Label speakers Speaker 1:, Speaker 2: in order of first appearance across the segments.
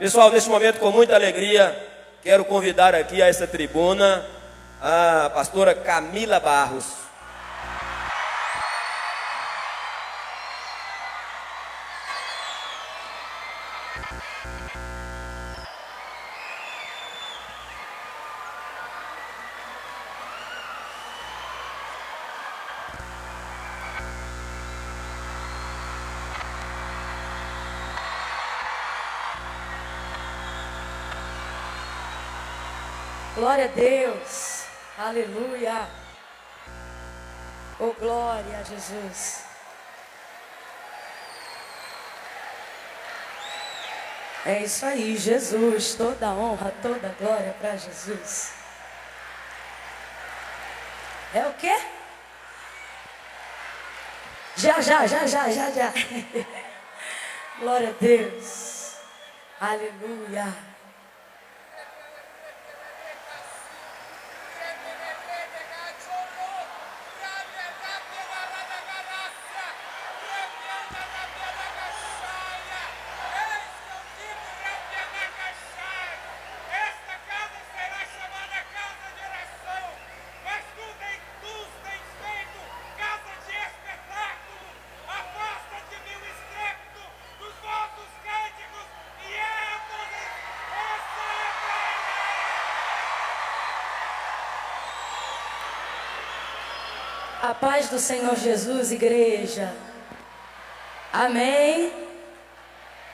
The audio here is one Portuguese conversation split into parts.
Speaker 1: Pessoal, nesse momento, com muita alegria, quero convidar aqui a essa tribuna a pastora Camila Barros.
Speaker 2: Glória a Deus, aleluia, oh glória a Jesus. É isso aí, Jesus, toda honra, toda glória para Jesus. É o quê? Já. Glória a Deus, aleluia. A paz do Senhor Jesus, igreja. Amém.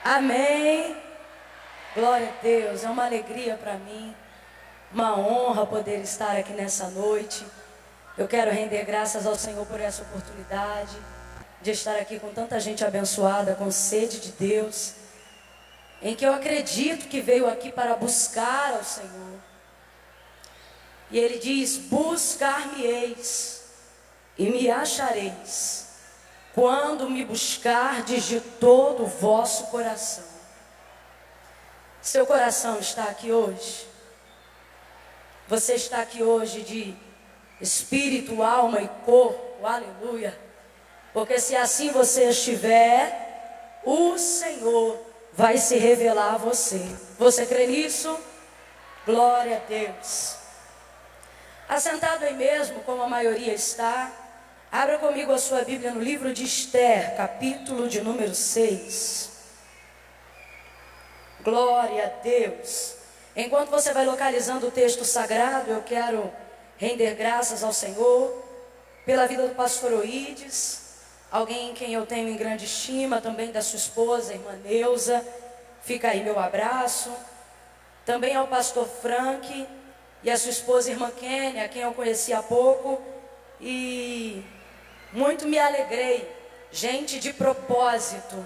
Speaker 2: Amém. Glória a Deus. É uma alegria para mim, uma honra poder estar aqui nessa noite. Eu quero render graças ao Senhor por essa oportunidade de estar aqui com tanta gente abençoada, com sede de Deus, em que eu acredito que veio aqui para buscar ao Senhor. E Ele diz: buscar-me-eis e me achareis, quando me buscardes de todo o vosso coração. Seu coração está aqui hoje? Você está aqui hoje de espírito, alma e corpo, aleluia. Porque se assim você estiver, o Senhor vai se revelar a você. Você crê nisso? Glória a Deus. Assentado aí mesmo, como a maioria está, abra comigo a sua Bíblia no livro de Esther, capítulo de número 6. Glória a Deus. Enquanto você vai localizando o texto sagrado, eu quero render graças ao Senhor pela vida do pastor Oídes, alguém em quem eu tenho em grande estima, também da sua esposa, irmã Neuza. Fica aí meu abraço. Também ao pastor Frank e a sua esposa, irmã Kênia, a quem eu conheci há pouco. E muito me alegrei, gente de propósito.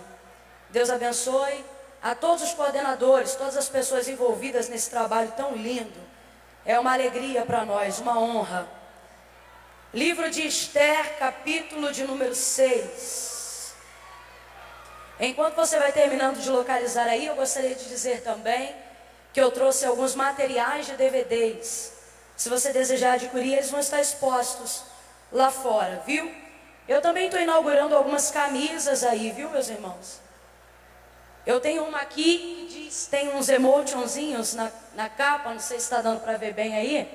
Speaker 2: Deus abençoe a todos os coordenadores, todas as pessoas envolvidas nesse trabalho tão lindo. É uma alegria para nós, uma honra. Livro de Esther, capítulo de número 6. Enquanto você vai terminando de localizar aí, eu gostaria de dizer também que eu trouxe alguns materiais de DVDs. Se você desejar adquirir, eles vão estar expostos lá fora, viu? Eu também estou inaugurando algumas camisas aí, viu, meus irmãos? Eu tenho uma aqui que diz, tem uns emotionzinhos na capa, não sei se está dando para ver bem aí,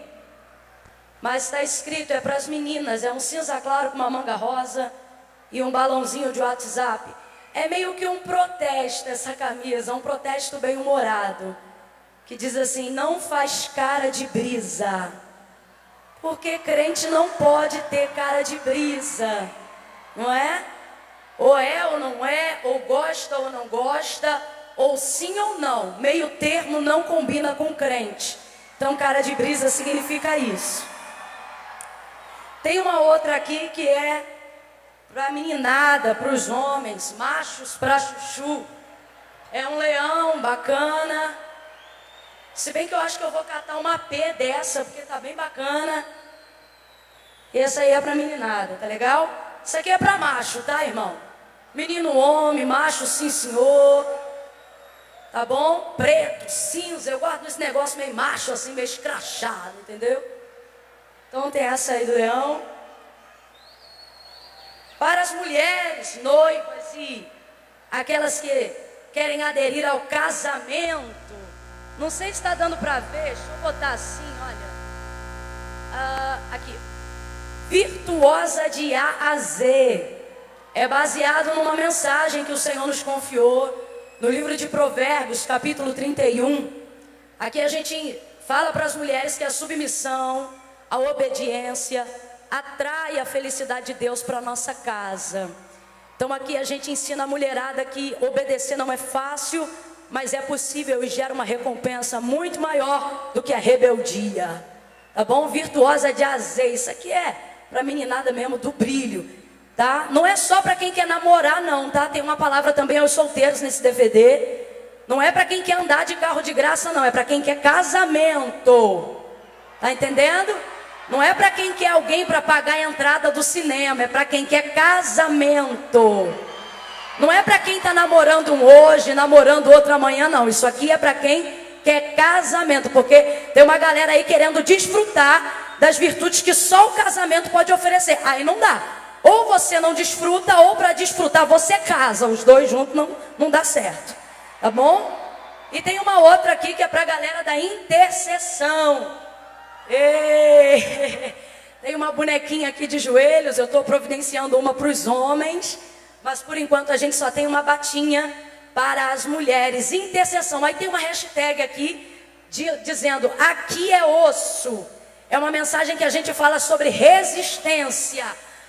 Speaker 2: mas está escrito, é para as meninas, é um cinza claro com uma manga rosa e um balãozinho de WhatsApp. É meio que um protesto essa camisa, um protesto bem humorado, que diz assim: não faz cara de brisa, porque crente não pode ter cara de brisa, não é? Ou é ou não é, ou gosta ou não gosta, ou sim ou não. Meio termo não combina com crente. Então cara de brisa significa isso. Tem uma outra aqui que é para a meninada, para os homens, machos para chuchu. É um leão bacana. Se bem que eu acho que eu vou catar uma P dessa, porque tá bem bacana. E essa aí é para meninada, tá legal? Isso aqui é para macho, tá, irmão? Menino, homem, macho, sim, senhor. Tá bom? Preto, cinza. Eu guardo esse negócio meio macho, assim, meio escrachado, entendeu? Então tem essa aí do leão. Para as mulheres, noivas e aquelas que querem aderir ao casamento. Não sei se está dando para ver, deixa eu botar assim, olha. Aqui. Virtuosa de A a Z. É baseado numa mensagem que o Senhor nos confiou no livro de Provérbios, capítulo 31. Aqui a gente fala para as mulheres que a submissão, a obediência, atrai a felicidade de Deus para a nossa casa. Então aqui a gente ensina a mulherada que obedecer não é fácil, mas é possível e gera uma recompensa muito maior do que a rebeldia. Tá bom? Virtuosa de azeite. Isso aqui é para meninada mesmo do brilho, tá? Não é só para quem quer namorar não, tá? Tem uma palavra também aos solteiros nesse DVD. Não é para quem quer andar de carro de graça não, é para quem quer casamento. Tá entendendo? Não é para quem quer alguém para pagar a entrada do cinema, é para quem quer casamento. Não é para quem está namorando um hoje, namorando outro amanhã, não. Isso aqui é para quem quer casamento, porque tem uma galera aí querendo desfrutar das virtudes que só o casamento pode oferecer. Aí não dá. Ou você não desfruta, ou para desfrutar você casa. Os dois juntos não dá certo. Tá bom? E tem uma outra aqui que é para a galera da intercessão. Ei, tem uma bonequinha aqui de joelhos, eu estou providenciando uma para os homens, mas por enquanto a gente só tem uma batinha para as mulheres. Intercessão, aí tem uma hashtag aqui dizendo, aqui é osso. É uma mensagem que a gente fala sobre resistência.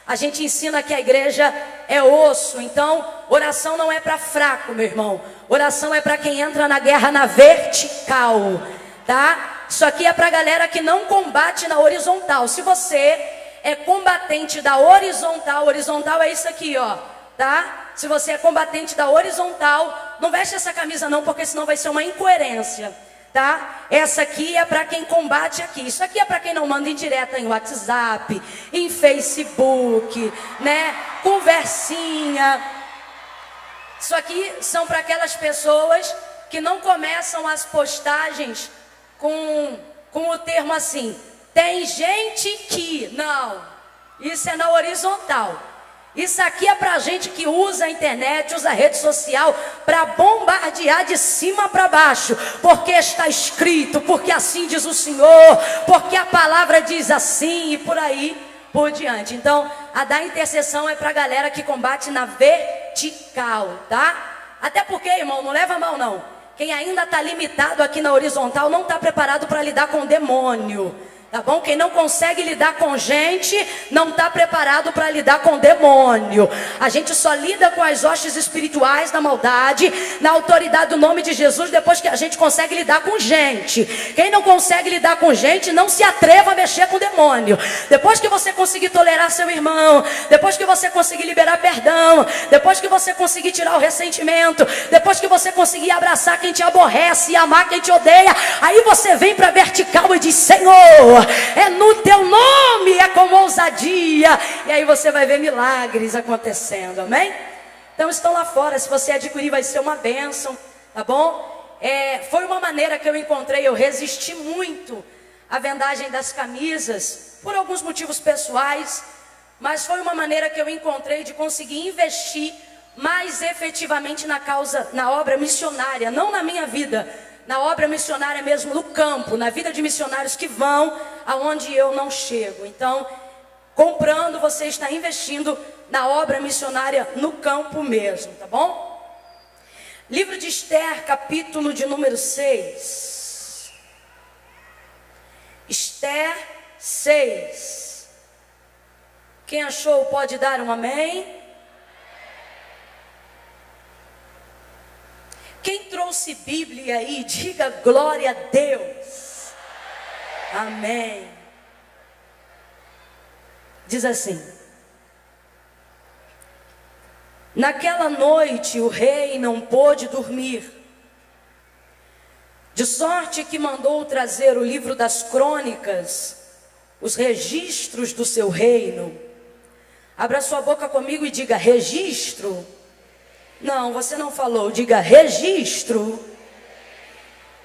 Speaker 2: A gente ensina que a igreja é osso. Então, oração não é para fraco, meu irmão. Oração é para quem entra na guerra na vertical, tá? Isso aqui é para a galera que não combate na horizontal. Se você é combatente da horizontal, horizontal é isso aqui, ó, tá? Se você é combatente da horizontal, não veste essa camisa não, porque senão vai ser uma incoerência, tá? Essa aqui é para quem combate aqui. Isso aqui é para quem não manda indireta em WhatsApp, em Facebook, né? Conversinha. Isso aqui são para aquelas pessoas que não começam as postagens com o termo assim, tem gente que, não, isso é na horizontal. Isso aqui é pra gente que usa a internet, usa a rede social para bombardear de cima para baixo, porque está escrito, porque assim diz o Senhor, porque a palavra diz assim e por aí por diante. Então, a da intercessão é pra galera que combate na vertical, tá? Até porque, irmão, não leva mal não. Quem ainda está limitado aqui na horizontal não está preparado para lidar com demônio. Tá bom? Quem não consegue lidar com gente, não está preparado para lidar com demônio. A gente só lida com as hostes espirituais da maldade, na autoridade do nome de Jesus, depois que a gente consegue lidar com gente. Quem não consegue lidar com gente, não se atreva a mexer com demônio. Depois que você conseguir tolerar seu irmão, depois que você conseguir liberar perdão, depois que você conseguir tirar o ressentimento, depois que você conseguir abraçar quem te aborrece e amar quem te odeia, aí você vem para a vertical e diz, Senhor, é no teu nome, é com ousadia. E aí você vai ver milagres acontecendo, amém? Então estão lá fora, se você adquirir vai ser uma bênção, tá bom? Foi uma maneira que eu encontrei, eu resisti muito à vendagem das camisas, por alguns motivos pessoais, mas foi uma maneira que eu encontrei de conseguir investir mais efetivamente na causa, na obra missionária, não na minha vida, na obra missionária mesmo, no campo, na vida de missionários que vão aonde eu não chego. Então, comprando, você está investindo na obra missionária no campo mesmo, tá bom? Livro de Esther, capítulo de número 6. Esther 6. Quem achou pode dar um amém? Quem trouxe Bíblia aí, diga glória a Deus. Amém. Diz assim: naquela noite o rei não pôde dormir, de sorte que mandou trazer o livro das crônicas, os registros do seu reino. Abra sua boca comigo e diga registro. Não, você não falou, diga registro.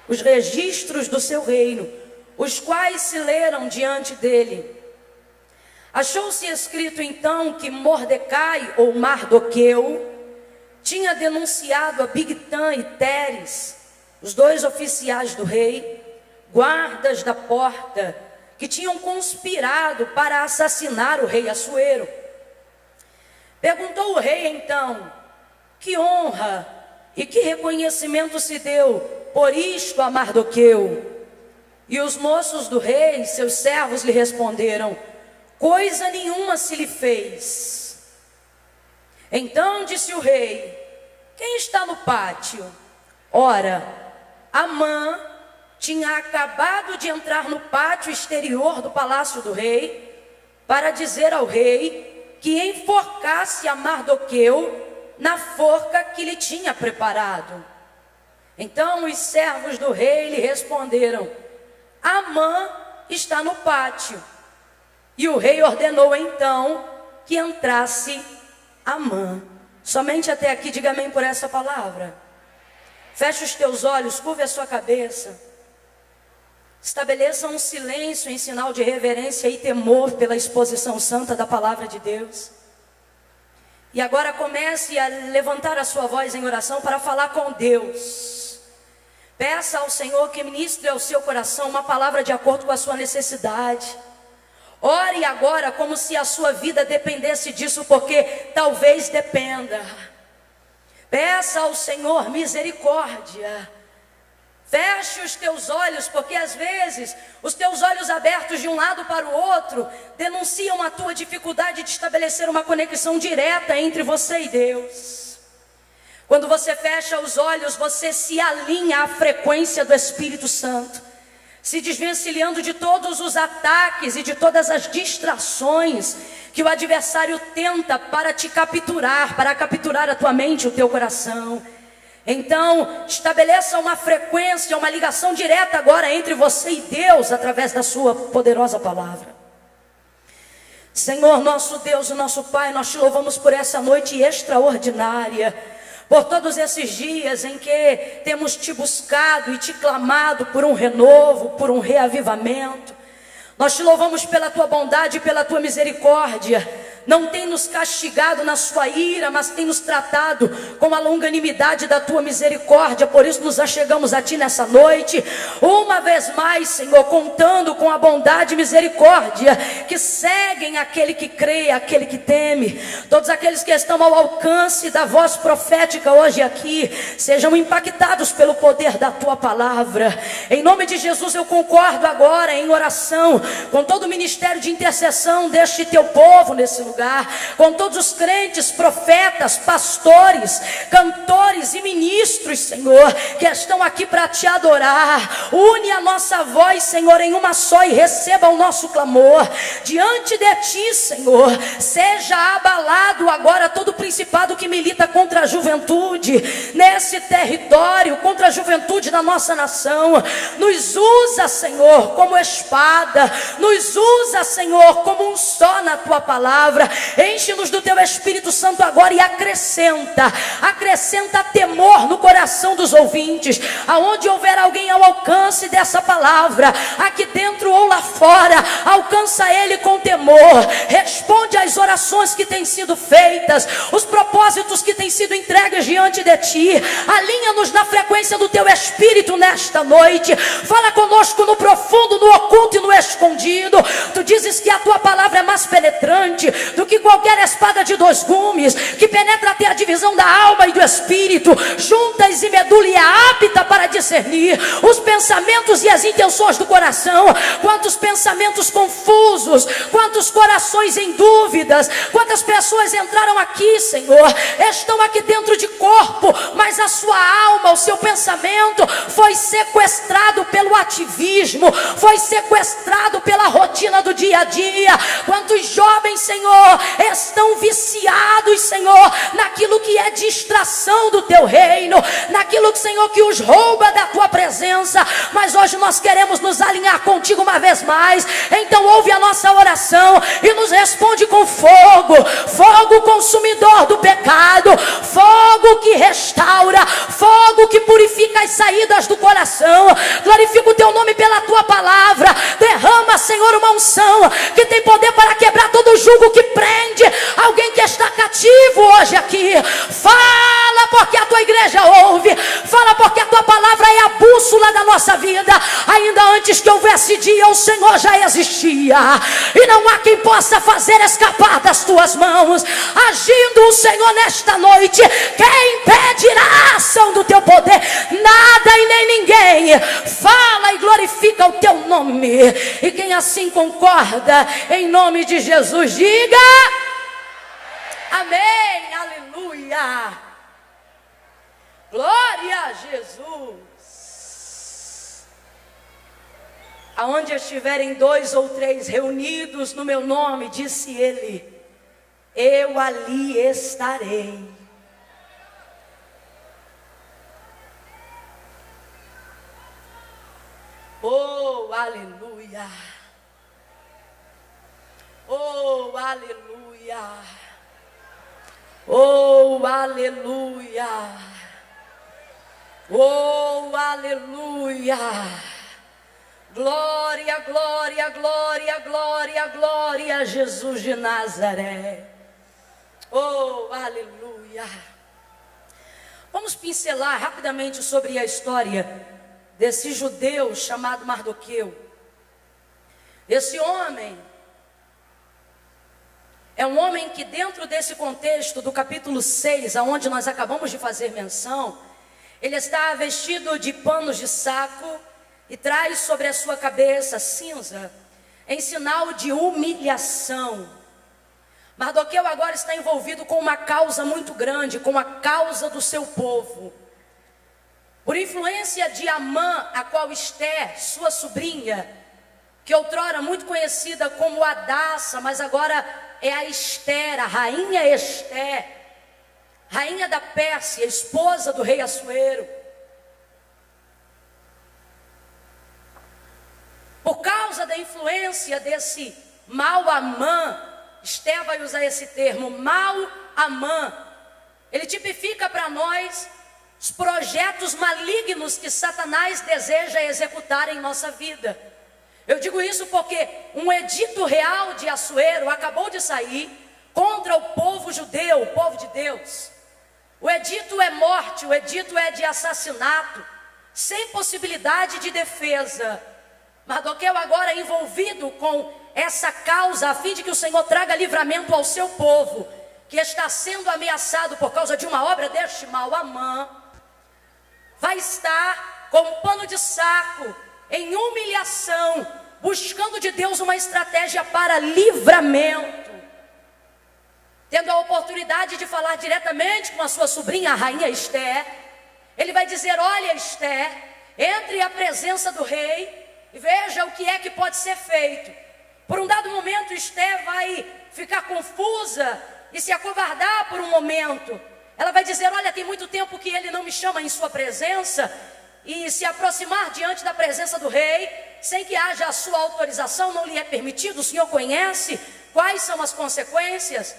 Speaker 2: Os registros do seu reino, os quais se leram diante dele. Achou-se escrito então que Mordecai ou Mardoqueu, tinha denunciado a Bigtã e Teres, os dois oficiais do rei, guardas da porta, que tinham conspirado para assassinar o rei Assuero. Perguntou o rei então: que honra e que reconhecimento se deu por isto a Mardoqueu? E os moços do rei, seus servos, lhe responderam: coisa nenhuma se lhe fez. Então disse o rei: quem está no pátio? Ora, Amã tinha acabado de entrar no pátio exterior do palácio do rei para dizer ao rei que enforcasse a Mardoqueu na forca que lhe tinha preparado. Então os servos do rei lhe responderam: Amã está no pátio. E o rei ordenou então que entrasse Amã. Somente até aqui, diga amém por essa palavra. Feche os teus olhos, curve a sua cabeça. Estabeleça um silêncio em sinal de reverência e temor pela exposição santa da palavra de Deus. E agora comece a levantar a sua voz em oração para falar com Deus. Peça ao Senhor que ministre ao seu coração uma palavra de acordo com a sua necessidade. Ore agora como se a sua vida dependesse disso, porque talvez dependa. Peça ao Senhor misericórdia. Feche os teus olhos, porque às vezes os teus olhos abertos de um lado para o outro denunciam a tua dificuldade de estabelecer uma conexão direta entre você e Deus. Quando você fecha os olhos, você se alinha à frequência do Espírito Santo, se desvencilhando de todos os ataques e de todas as distrações que o adversário tenta para te capturar, para capturar a tua mente e o teu coração. Então, estabeleça uma frequência, uma ligação direta agora entre você e Deus, através da sua poderosa palavra. Senhor, nosso Deus e nosso Pai, nós te louvamos por essa noite extraordinária, por todos esses dias em que temos te buscado e te clamado por um renovo, por um reavivamento. Nós te louvamos pela tua bondade e pela tua misericórdia. Não tem nos castigado na sua ira, mas tem nos tratado com a longanimidade da tua misericórdia. Por isso nos achegamos a ti nessa noite, uma vez mais, Senhor, contando com a bondade e misericórdia que seguem aquele que crê, aquele que teme. Todos aqueles que estão ao alcance da voz profética hoje aqui, sejam impactados pelo poder da tua palavra. Em nome de Jesus eu concordo agora em oração com todo o ministério de intercessão deste teu povo nesse lugar, com todos os crentes, profetas, pastores, cantores e ministros, Senhor, que estão aqui para te adorar. Une a nossa voz, Senhor, em uma só e receba o nosso clamor diante de ti, Senhor. Seja abalado agora todo o principado que milita contra a juventude nesse território, contra a juventude da nossa nação. Nos usa, Senhor, como espada, nos usa, Senhor, como um só na tua palavra. Enche-nos do teu Espírito Santo agora e acrescenta temor no coração dos ouvintes. Aonde houver alguém ao alcance dessa palavra, aqui dentro ou lá fora, alcança ele com temor. Responde às orações que têm sido feitas, os propósitos que têm sido entregues diante de ti. Alinha-nos na frequência do teu Espírito nesta noite. Fala conosco no profundo, no oculto e no escondido. Tu dizes que a tua palavra é mais penetrante do que qualquer espada de dois gumes, que penetra até a divisão da alma e do espírito, juntas e medula, e é apta para discernir os pensamentos e as intenções do coração. Quantos pensamentos confusos, quantos corações em dúvidas, quantas pessoas entraram aqui, Senhor, estão aqui dentro de corpo, mas a sua alma, o seu pensamento foi sequestrado pelo ativismo, foi sequestrado pela rotina do dia a dia. Quantos jovens, Senhor, estão viciados, Senhor, naquilo que é distração do teu reino, naquilo, Senhor, que os rouba da tua presença. Mas hoje nós queremos nos alinhar contigo uma vez mais. Então ouve a nossa oração e nos responde com fogo, fogo consumidor do pecado, fogo que restaura, fogo que purifica as saídas do coração. Glorifica o teu nome pela tua palavra. Derrama, Senhor, uma unção que tem poder para quebrar todo jugo que prende alguém que está cativo hoje aqui. Fala porque a tua igreja ouve. Fala porque a tua palavra é a bússola da nossa vida. Ainda antes que houvesse dia, o Senhor já existia. E não há quem possa fazer escapar das tuas mãos. Agindo o Senhor nesta noite, quem impedirá a ação do teu poder? Nada e nem ninguém. Fala e glorifica o teu nome. E quem assim concorda, em nome de Jesus, diga amém, aleluia, glória a Jesus. Aonde estiverem 2 ou 3 reunidos no meu nome, disse ele, eu ali estarei. Oh, aleluia. Oh, aleluia. Oh, aleluia. Oh, aleluia. Glória, glória, glória, glória, glória a Jesus de Nazaré. Oh, aleluia. Vamos pincelar rapidamente sobre a história desse judeu chamado Mardoqueu. Esse homem é um homem que, dentro desse contexto do capítulo 6, aonde nós acabamos de fazer menção, ele está vestido de panos de saco e traz sobre a sua cabeça cinza, em sinal de humilhação. Mardoqueu agora está envolvido com uma causa muito grande, com a causa do seu povo. Por influência de Amã, a qual Esther, sua sobrinha, que outrora muito conhecida como Hadassah, mas agora é a Esther, a rainha Esther, rainha da Pérsia, esposa do rei Assuero. Por causa da influência desse mau Amã, Esther vai usar esse termo, mau Amã, ele tipifica para nós os projetos malignos que Satanás deseja executar em nossa vida. Eu digo isso porque um edito real de Assuero acabou de sair contra o povo judeu, o povo de Deus. O edito é morte, o edito é de assassinato, sem possibilidade de defesa. Mardoqueu agora envolvido com essa causa, a fim de que o Senhor traga livramento ao seu povo, que está sendo ameaçado por causa de uma obra deste mau Amã, vai estar com um pano de saco, em humilhação, buscando de Deus uma estratégia para livramento. Tendo a oportunidade de falar diretamente com a sua sobrinha, a rainha Esther, ele vai dizer, olha Esther, entre à presença do rei e veja o que é que pode ser feito. Por um dado momento, Esther vai ficar confusa e se acovardar por um momento. Ela vai dizer, olha, tem muito tempo que ele não me chama em sua presença, e se aproximar diante da presença do rei, sem que haja a sua autorização, não lhe é permitido. O Senhor conhece quais são as consequências.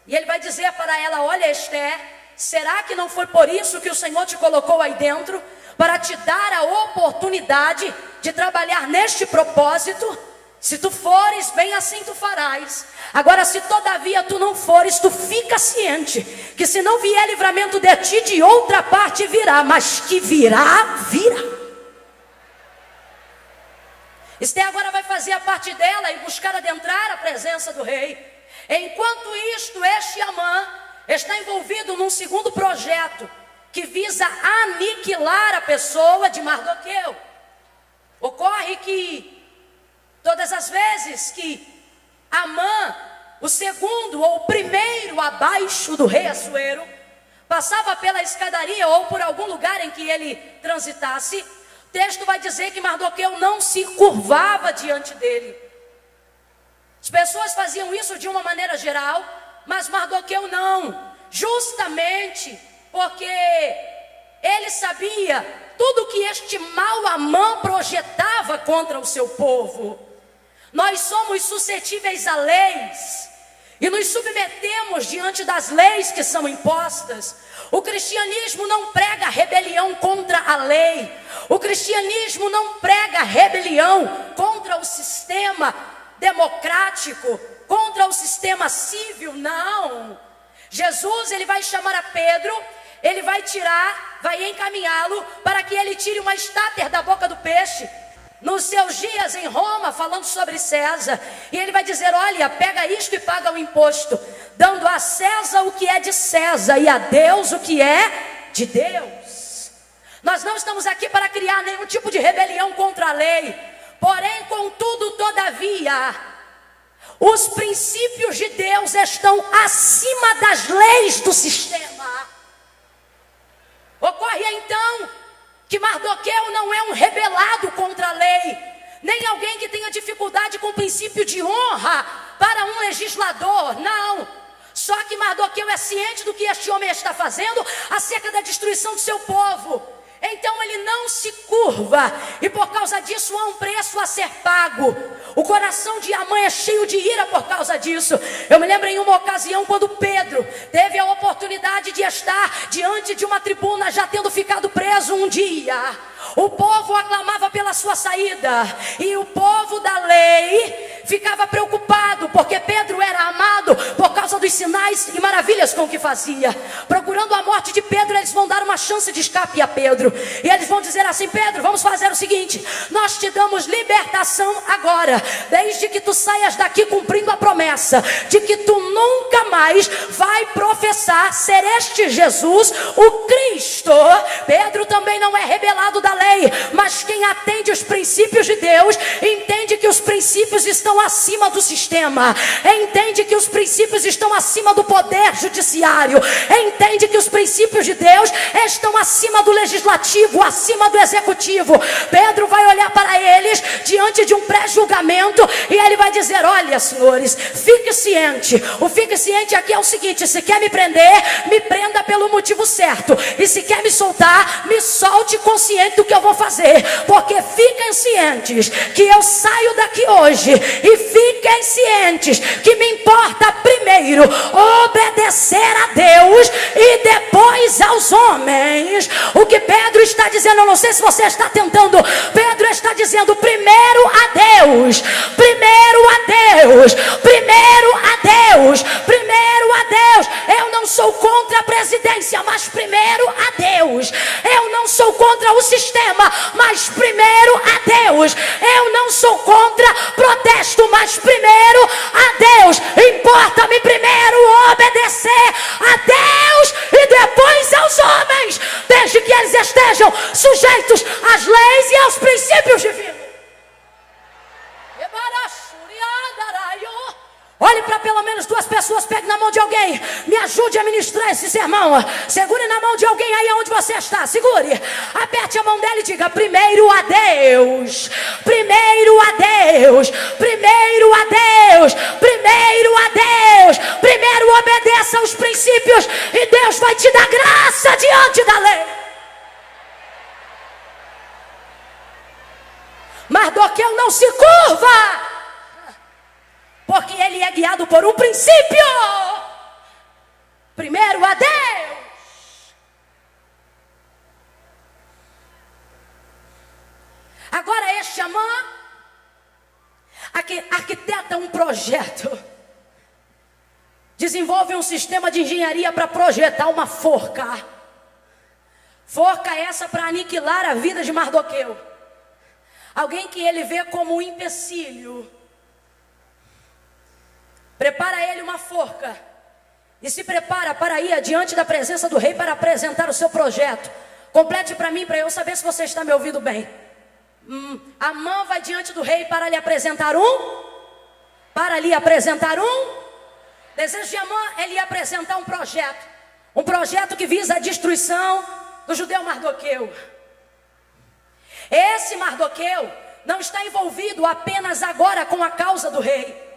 Speaker 2: E ele vai dizer para ela, olha Esther, será que não foi por isso que o Senhor te colocou aí dentro? Para te dar a oportunidade de trabalhar neste propósito? Se tu fores, bem assim tu farás. Agora, se todavia tu não fores, tu fica ciente que se não vier livramento de ti, de outra parte virá, mas que virá, virá. Esther agora vai fazer a parte dela e buscar adentrar a presença do rei. Enquanto isto, este Amã está envolvido num segundo projeto que visa aniquilar a pessoa de Mardoqueu. Ocorre que todas as vezes que Amã, o segundo ou o primeiro abaixo do rei Assuero, passava pela escadaria ou por algum lugar em que ele transitasse, o texto vai dizer que Mardoqueu não se curvava diante dele. As pessoas faziam isso de uma maneira geral, mas Mardoqueu não, justamente porque ele sabia tudo que este mau Amã projetava contra o seu povo. Nós somos suscetíveis a leis e nos submetemos diante das leis que são impostas. O cristianismo não prega rebelião contra a lei. O cristianismo não prega rebelião contra o sistema democrático, contra o sistema civil, não. Jesus, ele vai chamar a Pedro, ele vai tirar, vai encaminhá-lo para que ele tire uma estáter da boca do peixe. Nos seus dias em Roma, falando sobre César, e ele vai dizer: olha, pega isto e paga o imposto, dando a César o que é de César e a Deus o que é de Deus. Nós não estamos aqui para criar nenhum tipo de rebelião contra a lei, porém, contudo, todavia, os princípios de Deus estão acima das leis do sistema. Ocorre então que Mardoqueu não é um rebelado contra a lei, nem alguém que tenha dificuldade com o princípio de honra para um legislador, não. Só que Mardoqueu é ciente do que este homem está fazendo acerca da destruição do seu povo. Então ele não se curva, e por causa disso há um preço a ser pago. O coração de Amã é cheio de ira por causa disso. Eu me lembro em uma ocasião quando Pedro teve a oportunidade de estar diante de uma tribuna, já tendo ficado preso um dia. O povo aclamava pela sua saída, e o povo da lei ficava preocupado, porque Pedro era amado por causa dos sinais e maravilhas com que fazia. Procurando a morte de Pedro, eles vão dar uma chance de escape a Pedro, e eles vão dizer assim: Pedro, vamos fazer o seguinte, nós te damos libertação agora, desde que tu saias daqui cumprindo a promessa de que tu nunca mais vai professar ser este Jesus o Cristo. Pedro também não é rebelado da lei, mas quem atende os princípios de Deus, entende que os princípios estão acima do sistema, entende que os princípios estão acima do poder judiciário, entende que os princípios de Deus estão acima do legislativo, acima do executivo. Pedro vai olhar para eles diante de um pré-julgamento, e ele vai dizer: olha, senhores, fique ciente. O fique ciente aqui é o seguinte: se quer me prender, me prenda pelo motivo certo, e se quer me soltar, me solte consciente do que eu vou fazer, porque fiquem cientes que eu saio daqui hoje, e fiquem cientes que me importa primeiro obedecer a Deus e depois aos homens. O que Pedro está dizendo, eu não sei se você está tentando, Pedro está dizendo: primeiro a Deus, primeiro a Deus, primeiro a Deus, primeiro a Deus. Eu não sou contra a presidência, mas primeiro a Deus. Eu não sou contra o sistema, mas primeiro a Deus. Eu não sou contra protesto, mas primeiro a Deus. Importa-me primeiro obedecer a Deus e depois aos homens, desde que eles estejam sujeitos às leis e aos princípios divinos. Olhe para pelo menos duas pessoas, pegue na mão de alguém, me ajude a ministrar esse sermão. Segure na mão de alguém aí onde você está, segure, aperte a mão dela e diga: primeiro a Deus, primeiro a Deus, primeiro a Deus, primeiro a Deus. Primeiro obedeça aos princípios, e Deus vai te dar graça diante da lei. Mardoqueu não se curva, porque ele é guiado por um princípio. Primeiro a Deus. Agora este Amã arquiteta um projeto, desenvolve um sistema de engenharia para projetar uma forca. Forca essa para aniquilar a vida de Mardoqueu. Alguém que ele vê como um empecilho. Prepara ele uma forca e se prepara para ir adiante da presença do rei para apresentar o seu projeto. Complete para mim, para eu saber se você está me ouvindo bem. Amã vai diante do rei para lhe apresentar desejo de Amã é lhe apresentar um projeto que visa a destruição do judeu Mardoqueu. Esse Mardoqueu não está envolvido apenas agora com a causa do rei.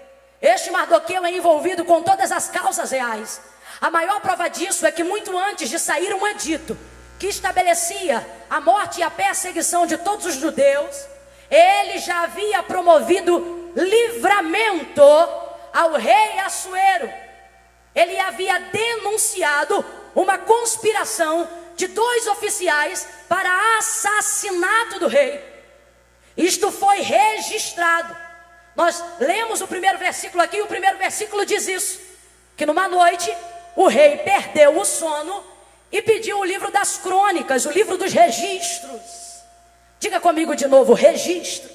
Speaker 2: Este Mardoqueu é envolvido com todas as causas reais. A maior prova disso é que muito antes de sair um edito que estabelecia a morte e a perseguição de todos os judeus, ele já havia promovido livramento ao rei Assuero. Ele havia denunciado uma conspiração de 2 oficiais para assassinato do rei. Isto foi registrado. Nós lemos o primeiro versículo aqui, e o primeiro versículo diz isso: que numa noite o rei perdeu o sono e pediu o livro das crônicas, o livro dos registros. Diga comigo de novo, registro.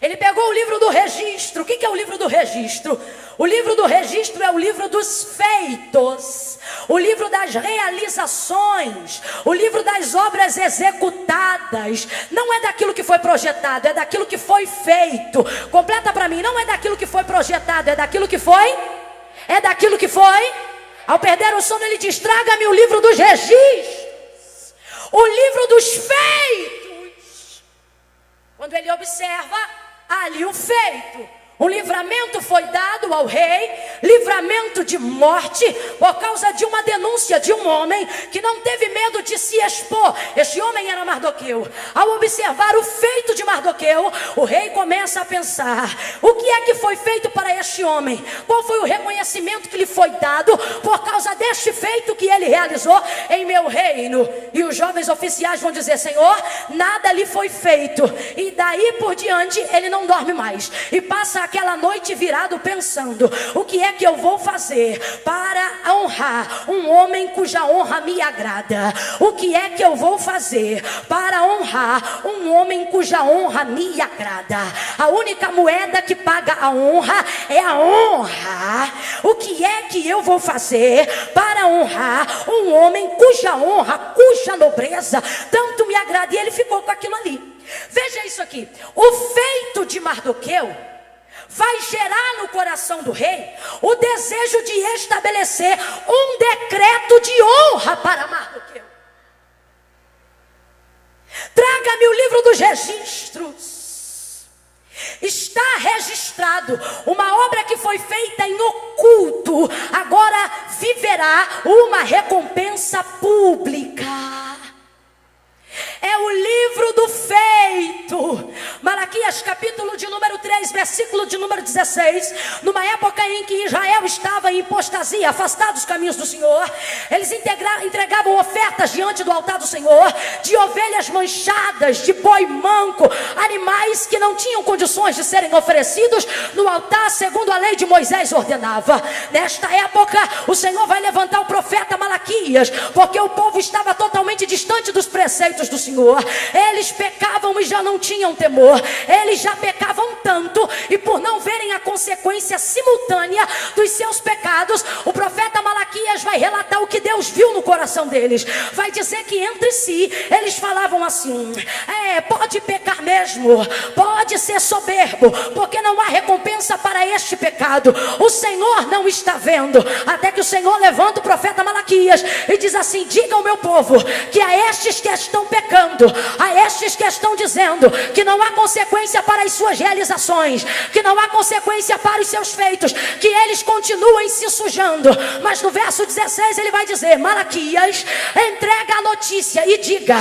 Speaker 2: Ele pegou o livro do registro. O que é o livro do registro? O livro do registro é o livro dos feitos, o livro das realizações, o livro das obras executadas. Não é daquilo que foi projetado, é daquilo que foi feito. Completa para mim, não é daquilo que foi projetado, é daquilo que foi? É daquilo que foi? Ao perder o sono ele diz, traga-me o livro dos registros, o livro dos feitos. Quando ele observa, ali o feito. Um livramento foi dado ao rei, livramento de morte, por causa de uma denúncia de um homem que não teve medo de se expor. Este homem era Mardoqueu. Ao observar o feito de Mardoqueu, o rei começa a pensar, o que é que foi feito para este homem? Qual foi o reconhecimento que lhe foi dado por causa deste feito que ele realizou em meu reino? E os jovens oficiais vão dizer, Senhor, nada lhe foi feito. E daí por diante ele não dorme mais e passa aquela noite virado pensando, o que é que eu vou fazer para honrar um homem cuja honra me agrada? O que é que eu vou fazer para honrar um homem cuja honra me agrada? A única moeda que paga a honra é a honra. O que é que eu vou fazer para honrar um homem cuja honra, cuja nobreza tanto me agrada? E ele ficou com aquilo ali. Veja isso aqui, o feito de Mardoqueu vai gerar no coração do rei o desejo de estabelecer um decreto de honra para Mardoqueu. Traga-me o livro dos registros. Está registrado uma obra que foi feita em oculto, agora viverá uma recompensa pública. É o livro do feito. Malaquias capítulo de número 3, versículo de número 16. Numa época em que Israel estava em apostasia, afastado dos caminhos do Senhor, eles entregavam ofertas diante do altar do Senhor, de ovelhas manchadas, de boi manco, animais que não tinham condições de serem oferecidos no altar segundo a lei de Moisés ordenava. Nesta época o Senhor vai levantar o profeta Malaquias, porque o povo estava totalmente distante dos preceitos do Senhor. Eles pecavam e já não tinham temor. Eles já pecavam tanto, e por não verem a consequência simultânea dos seus pecados, o profeta Malaquias vai relatar o que Deus viu no coração deles. Vai dizer que entre si eles falavam assim, pode pecar mesmo, pode ser soberbo, porque não há recompensa para este pecado. O Senhor não está vendo. Até que o Senhor levanta o profeta Malaquias e diz assim, diga ao meu povo que a estes que estão pecando, a estes que estão dizendo que não há consequência para as suas realizações, que não há consequência para os seus feitos, que eles continuem se sujando. Mas no verso 16 ele vai dizer, Malaquias, entrega a notícia e diga,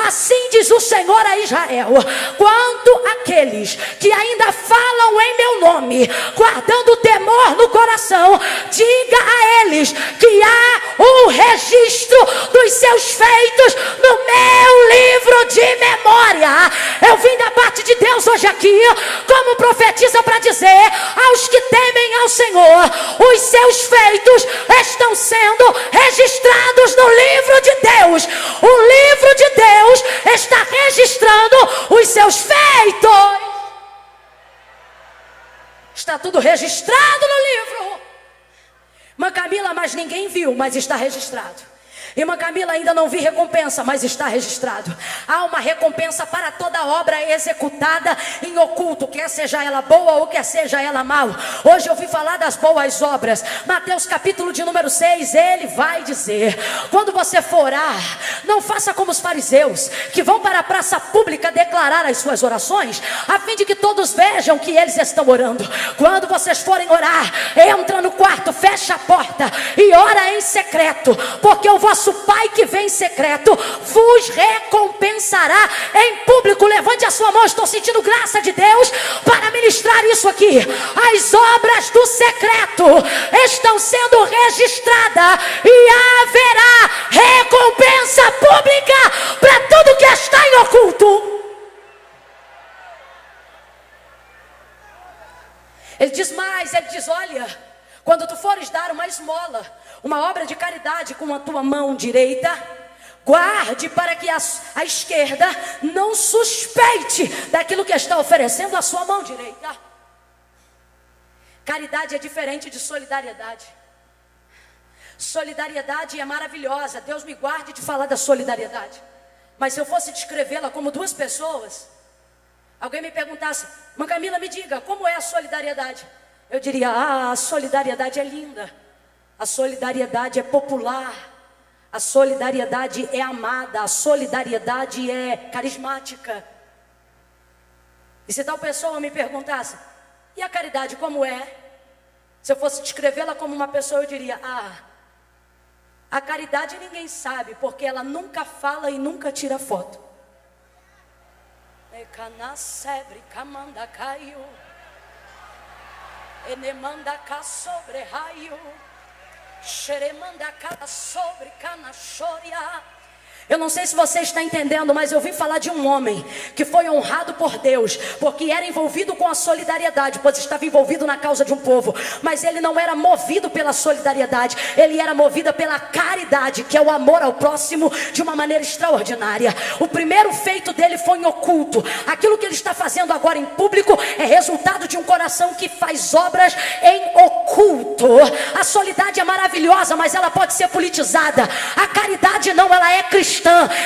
Speaker 2: assim diz o Senhor a Israel, quanto àqueles que ainda falam em meu nome, guardando temor no coração, diga a eles que há um registro dos seus feitos no meu livro de memória. Eu vim da parte de Deus hoje aqui como profetiza para dizer aos que temem ao Senhor, os seus feitos estão sendo registrados no livro de Deus. O livro de Deus está registrando os seus feitos. Está tudo registrado no livro. Irmã Camila, mas ninguém viu, mas está registrado. Irmã Camila, ainda não vi recompensa, mas está registrado. Há uma recompensa para toda obra executada em oculto, quer seja ela boa ou quer seja ela mal. Hoje eu ouvi falar das boas obras. Mateus capítulo de número 6, ele vai dizer, quando você for orar, não faça como os fariseus, que vão para a praça pública declarar as suas orações, a fim de que todos vejam que eles estão orando. Quando vocês forem orar, entra no quarto, fecha a porta e ora em secreto, porque o vosso Pai que vem em secreto vos recompensará em público. Levante a sua mão, estou sentindo graça de Deus para ministrar isso aqui. As obras do secreto estão sendo registradas e haverá recompensa pública para tudo que está em oculto. Ele diz mais, ele diz, olha, Quando tu fores dar uma esmola, uma obra de caridade com a tua mão direita, guarde para que a esquerda não suspeite daquilo que está oferecendo a sua mão direita. Caridade é diferente de solidariedade. Solidariedade é maravilhosa. Deus me guarde de falar da solidariedade. Mas se eu fosse descrevê-la como duas pessoas, alguém me perguntasse: Mãe Camila, me diga, como é a solidariedade? Eu diria: a solidariedade é linda. A solidariedade é popular. A solidariedade é amada. A solidariedade é carismática. E se tal pessoa me perguntasse: e a caridade como é? Se eu fosse descrevê-la como uma pessoa, eu diria: a caridade ninguém sabe, porque ela nunca fala e nunca tira foto. Eu não sei se você está entendendo, mas eu vim falar de um homem que foi honrado por Deus, porque era envolvido com a solidariedade, pois estava envolvido na causa de um povo. Mas ele não era movido pela solidariedade, ele era movido pela caridade, que é o amor ao próximo de uma maneira extraordinária. O primeiro feito dele foi em oculto. Aquilo que ele está fazendo agora em público é resultado de um coração que faz obras em oculto. A solidariedade é maravilhosa, mas ela pode ser politizada. A caridade não, ela é cristã.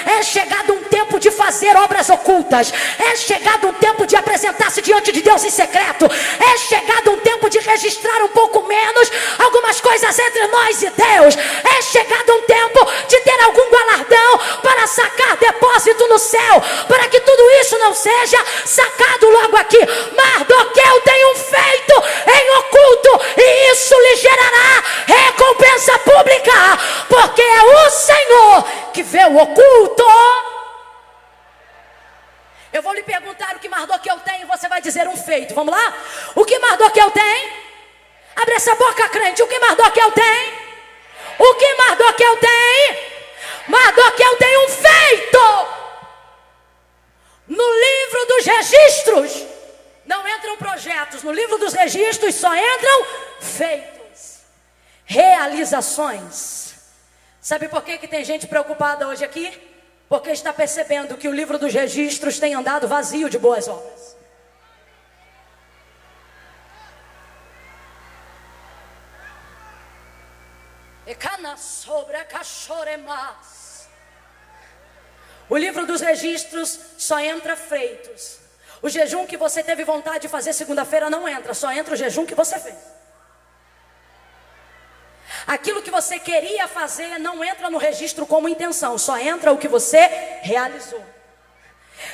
Speaker 2: É chegado um tempo de fazer obras ocultas. É chegado um tempo de apresentar-se diante de Deus em secreto. É chegado um tempo de registrar um pouco menos algumas coisas entre nós e Deus. É chegado um tempo de ter algum galardão para sacar depósito no céu, para que tudo isso não seja sacado logo aqui. Mardoqueu tem um feito em oculto, e isso lhe gerará recompensa pública, porque é o Senhor que vê o oculto. Eu vou lhe perguntar o que Mardoqueu tem, e você vai dizer um feito. Vamos lá? O que Mardoqueu tem? Abre essa boca, crente. O que Mardoqueu tem? O que Mardoqueu tem? Mardoqueu tem um feito. No livro dos registros não entram projetos. No livro dos registros só entram feitos, realizações. Sabe por que tem gente preocupada hoje aqui? Porque está percebendo que o livro dos registros tem andado vazio de boas obras. O livro dos registros só entra feitos. O jejum que você teve vontade de fazer segunda-feira não entra, só entra o jejum que você fez. Aquilo que você queria fazer não entra no registro como intenção, só entra o que você realizou.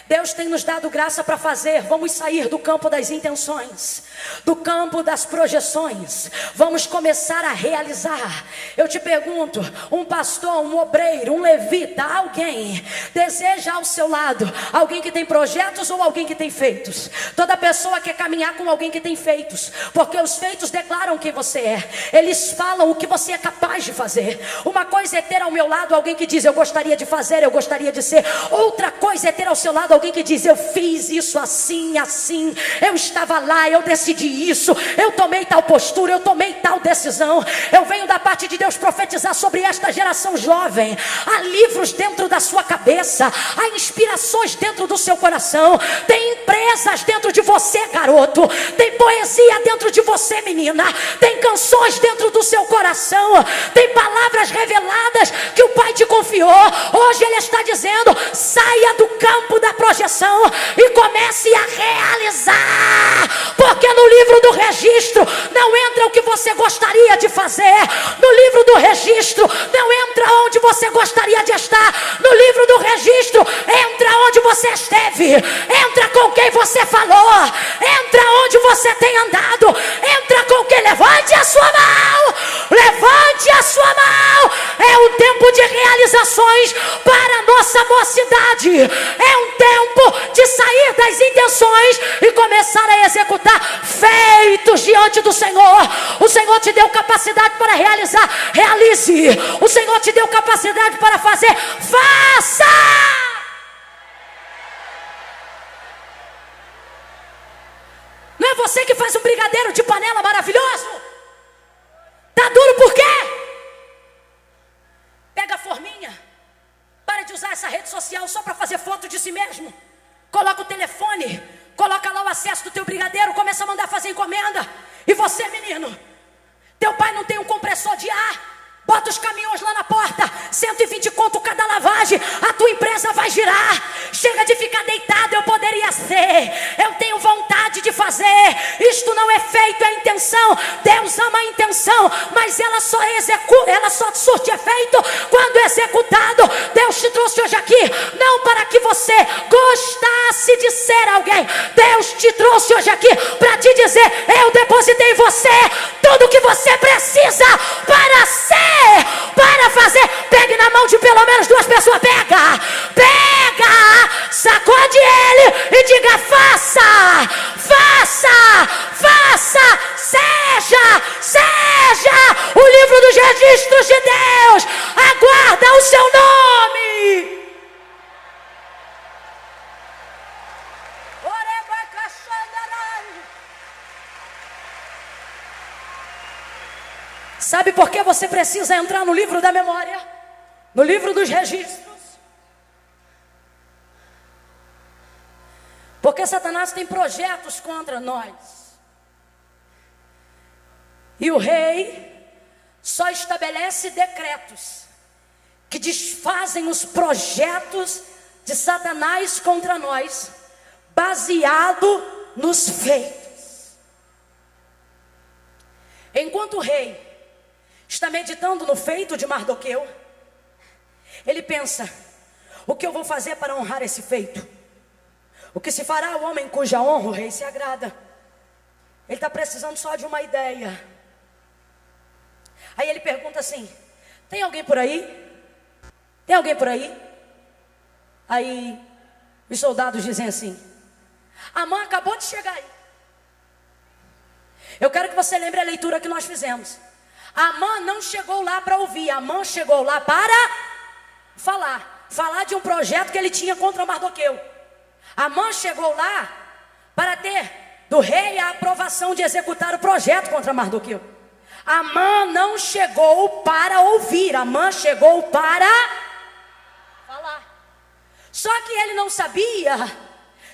Speaker 2: Deus tem nos dado graça para fazer. Vamos sair do campo das intenções, do campo das projeções. Vamos começar a realizar. Eu te pergunto, um pastor, um obreiro, um levita, alguém deseja ao seu lado alguém que tem projetos ou alguém que tem feitos? Toda pessoa quer caminhar com alguém que tem feitos, porque os feitos declaram quem você é. Eles falam o que você é capaz de fazer. Uma coisa é ter ao meu lado alguém que diz: eu gostaria de fazer, eu gostaria de ser. Outra coisa é ter ao seu lado alguém que diz: eu fiz isso assim, assim, eu estava lá, eu decidi isso, eu tomei tal postura, eu tomei tal decisão. Eu venho da parte de Deus profetizar sobre esta geração jovem. Há livros dentro da sua cabeça, há inspirações dentro do seu coração, tem empresas dentro de você, garoto, tem poesia dentro de você, menina, tem canções dentro do seu coração, tem palavras reveladas que o Pai te confiou. Hoje Ele está dizendo: saia do campo da projeção e comece a realizar, porque no livro do registro não entra o que você gostaria de fazer. No livro do registro não entra onde você gostaria de estar. No livro do registro entra onde você esteve, entra com quem você falou, entra onde você tem andado, entra com quem. Levante a sua mão, levante a sua mão. É um tempo de realizações para a nossa mocidade. É um tempo de sair das intenções e começar a executar feitos diante do Senhor. O Senhor te deu capacidade para realizar, realize. O Senhor te deu capacidade para fazer, faça. Não é você que faz um brigadeiro de panela maravilhoso? social só para fazer foto de si mesmo. Coloca o telefone, coloca lá o acesso do teu brigadeiro, começa a mandar fazer encomenda. E você, menino, teu pai não tem um compressor de ar? Bota os caminhões lá na porta, 120 conto cada lavagem, a tua empresa vai girar. Chega de ficar deitado, eu poderia ser, eu tenho vontade de fazer. Isto não é feito, é intenção. Deus ama a intenção, mas ela só executa, ela só surte efeito quando executado. Deus te trouxe hoje aqui, não para que você gostasse de ser alguém. Deus te trouxe hoje aqui para te dizer: eu depositei em você tudo que você precisa para ser, para fazer. Pegue na mão de pelo menos duas pessoas. Pega, sacode ele e diga: faça, seja o livro dos registros de Deus, aguarda o seu nome. Sabe por que você precisa entrar no livro da memória? No livro dos registros? Porque Satanás tem projetos contra nós. E o rei só estabelece decretos que desfazem os projetos de Satanás contra nós, baseado nos feitos. Enquanto o rei está meditando no feito de Mardoqueu, ele pensa: o que eu vou fazer para honrar esse feito? O que se fará ao homem cuja honra o rei se agrada? Ele está precisando só de uma ideia. Aí ele pergunta assim: tem alguém por aí? Tem alguém por aí? Aí os soldados dizem assim: Amã acabou de chegar aí. Eu quero que você lembre a leitura que nós fizemos. Amã não chegou lá para ouvir, Amã chegou lá para falar de um projeto que ele tinha contra Mardoqueu. Amã chegou lá para ter do rei a aprovação de executar o projeto contra Mardoqueu. Amã não chegou para ouvir, Amã chegou para falar. Só que ele não sabia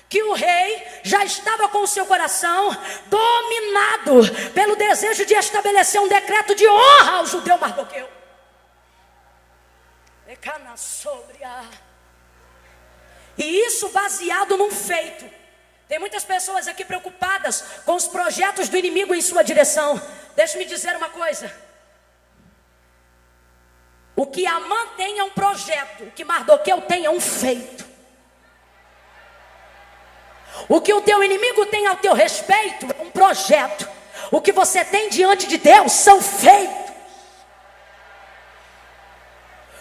Speaker 2: que o rei já estava com o seu coração dominado pelo desejo de estabelecer um decreto de honra ao judeu Mardoqueu. E isso baseado num feito. Tem muitas pessoas aqui preocupadas com os projetos do inimigo em sua direção. Deixa-me dizer uma coisa: o que Amã tem é um projeto, o que Mardoqueu tem é um feito. O que o teu inimigo tem ao teu respeito é um projeto. O que você tem diante de Deus são feitos.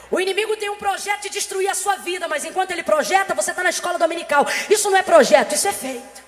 Speaker 2: O inimigo tem um projeto de destruir a sua vida, mas enquanto ele projeta, você está na escola dominical. Isso não é projeto, isso é feito.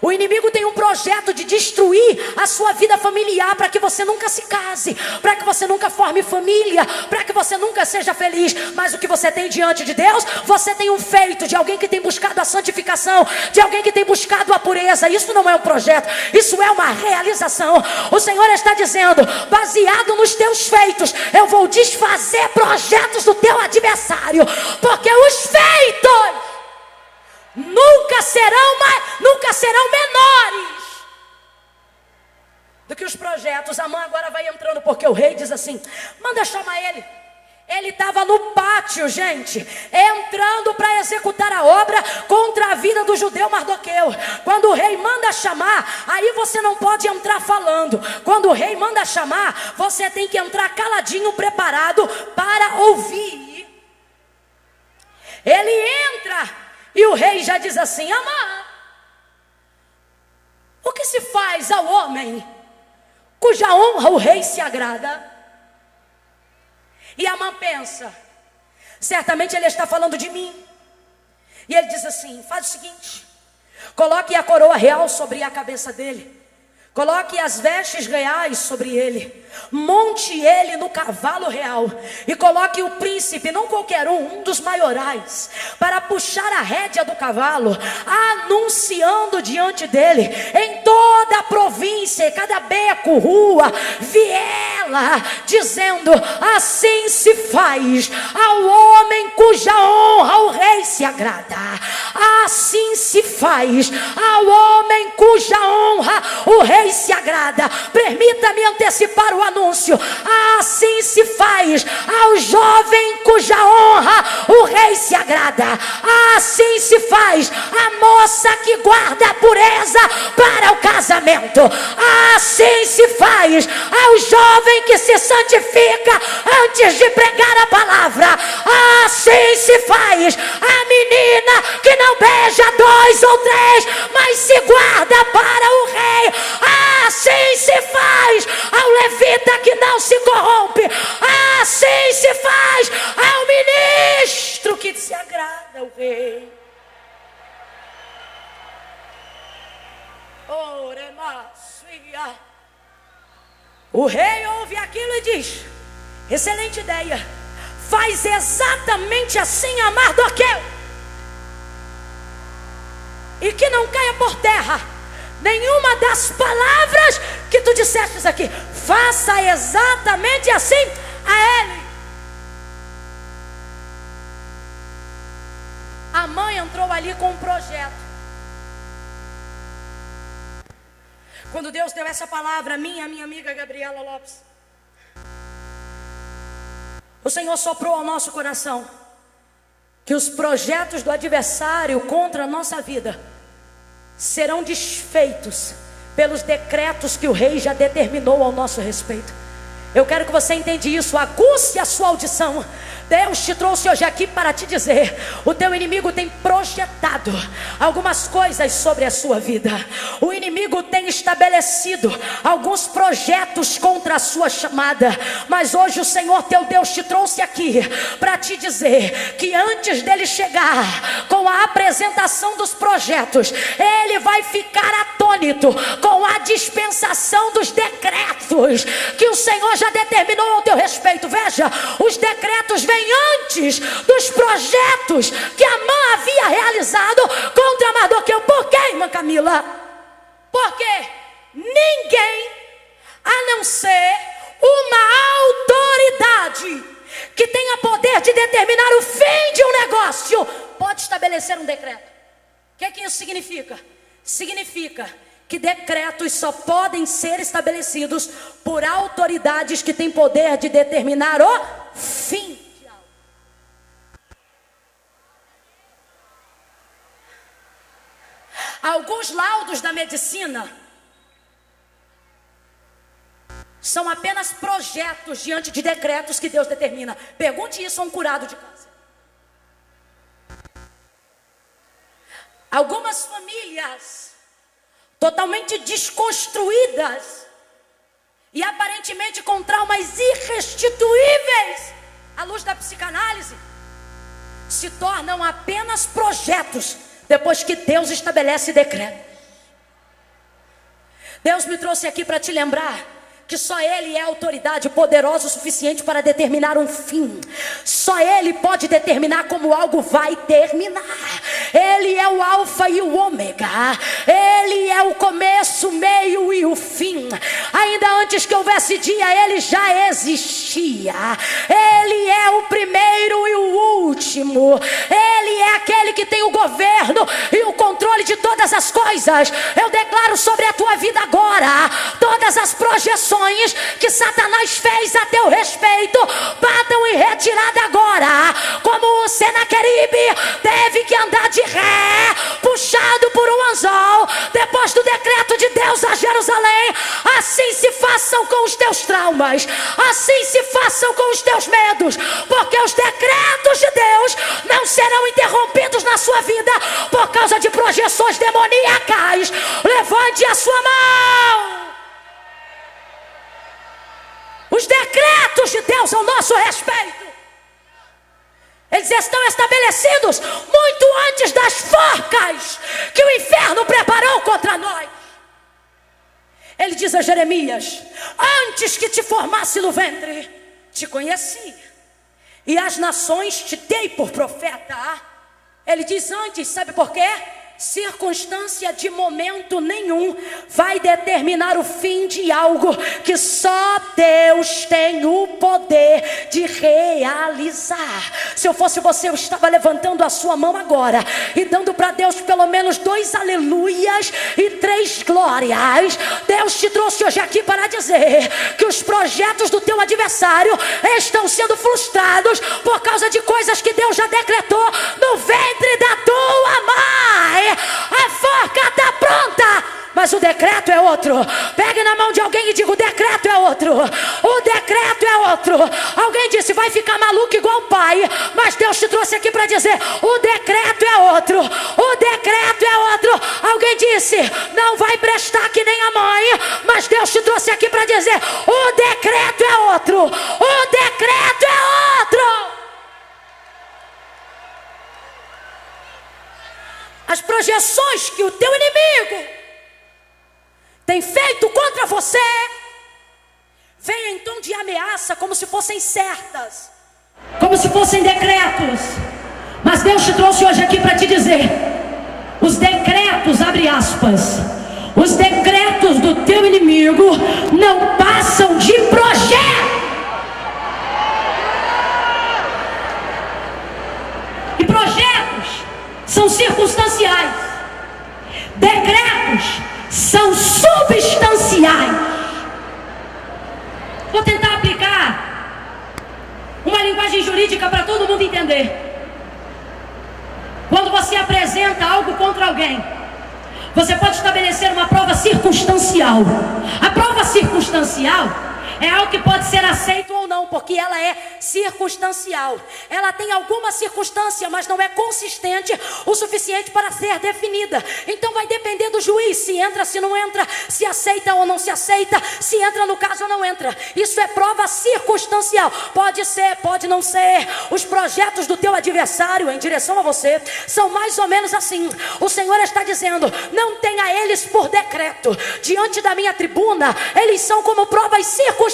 Speaker 2: O inimigo tem um projeto de destruir a sua vida familiar, para que você nunca se case, para que você nunca forme família, para que você nunca seja feliz. Mas o que você tem diante de Deus, você tem um feito de alguém que tem buscado a santificação, de alguém que tem buscado a pureza. Isso não é um projeto, isso é uma realização. O Senhor está dizendo: baseado nos teus feitos, eu vou desfazer projetos do teu adversário, porque os feitos nunca serão menores do que os projetos. Amã agora vai entrando, porque o rei diz assim: manda chamar ele. Ele estava no pátio, gente, entrando para executar a obra contra a vida do judeu Mardoqueu. Quando o rei manda chamar, aí você não pode entrar falando. Quando o rei manda chamar, você tem que entrar caladinho, preparado para ouvir. Ele entra e o rei já diz assim: Amã, o que se faz ao homem cuja honra o rei se agrada? E Amã pensa: certamente ele está falando de mim. E ele diz assim: faz o seguinte, coloque a coroa real sobre a cabeça dele, coloque as vestes reais sobre ele, monte ele no cavalo real e coloque o príncipe, não qualquer um dos maiorais, para puxar a rédea do cavalo, anunciando diante dele em toda toda a província, cada beco, rua, viela, dizendo: assim se faz ao homem cuja honra o rei se agrada. Assim se faz ao homem cuja honra o rei se agrada. Permita-me antecipar o anúncio. Assim se faz ao jovem cuja honra o rei se agrada. Assim se faz a moça que guarda a pureza para o casamento. Assim se faz ao jovem que se santifica antes de pregar a palavra. Assim se faz a menina que não beija 2 ou 3, mas se guarda para o rei. Assim se faz ao levita que não se corrompe. Assim se faz ao ministro que se agrada ao rei. O rei ouve aquilo e diz: excelente ideia, faz exatamente assim a Mardoqueu, e que não caia por terra nenhuma das palavras que tu dissestes aqui. Faça exatamente assim a ele. A mãe entrou ali com um projeto. Quando Deus deu essa palavra a minha amiga Gabriela Lopes, o Senhor soprou ao nosso coração que os projetos do adversário contra a nossa vida serão desfeitos pelos decretos que o rei já determinou ao nosso respeito. Eu quero que você entenda isso. Aguce a sua audição. Deus te trouxe hoje aqui para te dizer: o teu inimigo tem projetado algumas coisas sobre a sua vida. O inimigo tem estabelecido alguns projetos contra a sua chamada. Mas hoje o Senhor teu Deus te trouxe aqui para te dizer que antes dele chegar com a apresentação dos projetos, ele vai ficar atônito com a dispensação dos decretos que o Senhor já determinou ao teu respeito. Veja, os decretos vêm antes dos projetos que Amã havia realizado contra Mardoqueu. Por quê, irmã Camila? Porque ninguém, a não ser uma autoridade que tenha poder de determinar o fim de um negócio, pode estabelecer um decreto. O que isso significa? Significa que decretos só podem ser estabelecidos por autoridades que têm poder de determinar o fim. Alguns laudos da medicina são apenas projetos diante de decretos que Deus determina. Pergunte isso a um curado de câncer. Algumas famílias totalmente desconstruídas e aparentemente com traumas irrestituíveis à luz da psicanálise se tornam apenas projetos depois que Deus estabelece decreto. Deus me trouxe aqui para te lembrar que só Ele é autoridade poderosa o suficiente para determinar um fim. Só Ele pode determinar como algo vai terminar. Ele é o alfa e o ômega. Ele é o começo, o meio e o fim. Ainda antes que houvesse dia, Ele já existia. Ele é o primeiro e o último. Ele é aquele que tem o governo e o controle de todas as coisas. Eu declaro sobre a tua vida agora todas as projeções que Satanás fez a teu respeito batam em retirada agora. Como o Senaqueribe teve que andar de ré, puxado por um anzol, depois do decreto de Deus a Jerusalém, assim se façam com os teus traumas, assim se façam com os teus medos, porque os decretos de Deus não serão interrompidos na sua vida por causa de projeções demoníacas. Levante a sua mão. Os decretos de Deus ao nosso respeito, eles estão estabelecidos muito antes das forcas que o inferno preparou contra nós. Ele diz a Jeremias: antes que te formasse no ventre, te conheci, e as nações te dei por profeta. Ele diz antes, sabe por quê? circunstância de momento nenhum vai determinar o fim de algo que só Deus tem o poder de realizar. Se eu fosse você, eu estava levantando a sua mão agora e dando para Deus pelo menos 2 aleluias e 3 glórias. Deus te trouxe hoje aqui para dizer que os projetos do teu adversário estão sendo frustrados por causa de coisas que Deus já decretou no ventre da tua mãe. A forca está pronta, mas o decreto é outro. Pegue na mão de alguém e diga: o decreto é outro. O decreto é outro. Alguém disse: vai ficar maluco igual o pai, mas Deus te trouxe aqui para dizer: o decreto é outro. O decreto é outro. Alguém disse: não vai prestar que nem a mãe, mas Deus te trouxe aqui para dizer: o decreto é outro. O decreto é outro. As projeções que o teu inimigo tem feito contra você vêm em tom de ameaça, como se fossem certas, como se fossem decretos. Mas Deus te trouxe hoje aqui para te dizer: os decretos, abre aspas, os decretos do teu inimigo não passam de projeto. E projetos são circunstanciais, decretos são substanciais. Vou tentar aplicar uma linguagem jurídica para todo mundo entender. Quando você apresenta algo contra alguém, você pode estabelecer uma prova circunstancial. A prova circunstancial é algo que pode ser aceito ou não, porque ela é circunstancial. Ela tem alguma circunstância, mas não é consistente o suficiente para ser definida. Então vai depender do juiz, se entra, se não entra, se aceita ou não se aceita, se entra no caso ou não entra. Isso é prova circunstancial. Pode ser, pode não ser. Os projetos do teu adversário em direção a você são mais ou menos assim. O Senhor está dizendo: não tenha eles por decreto. Diante da minha tribuna, eles são como provas circunstanciais.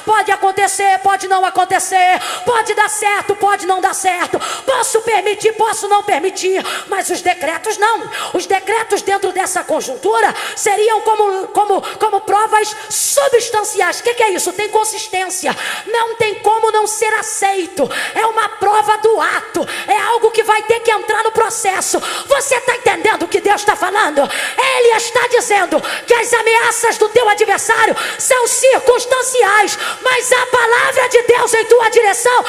Speaker 2: Pode acontecer, pode não acontecer, pode dar certo, pode não dar certo, posso permitir, posso não permitir, mas os decretos não. Os decretos dentro dessa conjuntura seriam como provas substanciais. O que é isso? Tem consistência, não tem como não ser aceito, é uma prova do ato, é algo que vai ter que entrar no processo. Você está entendendo o que Deus está falando? Ele está dizendo que as ameaças do teu adversário são circunstanciais, mas a palavra de Deus em tua direção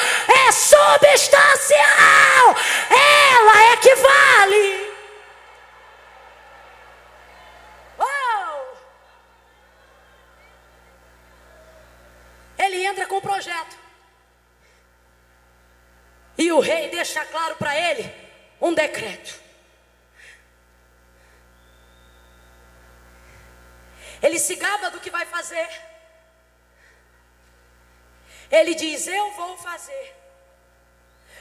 Speaker 2: é substancial. Ela é que vale. Oh! Ele entra com o projeto e o rei deixa claro para ele um decreto. Ele se gaba do que vai fazer. Ele diz: eu vou fazer.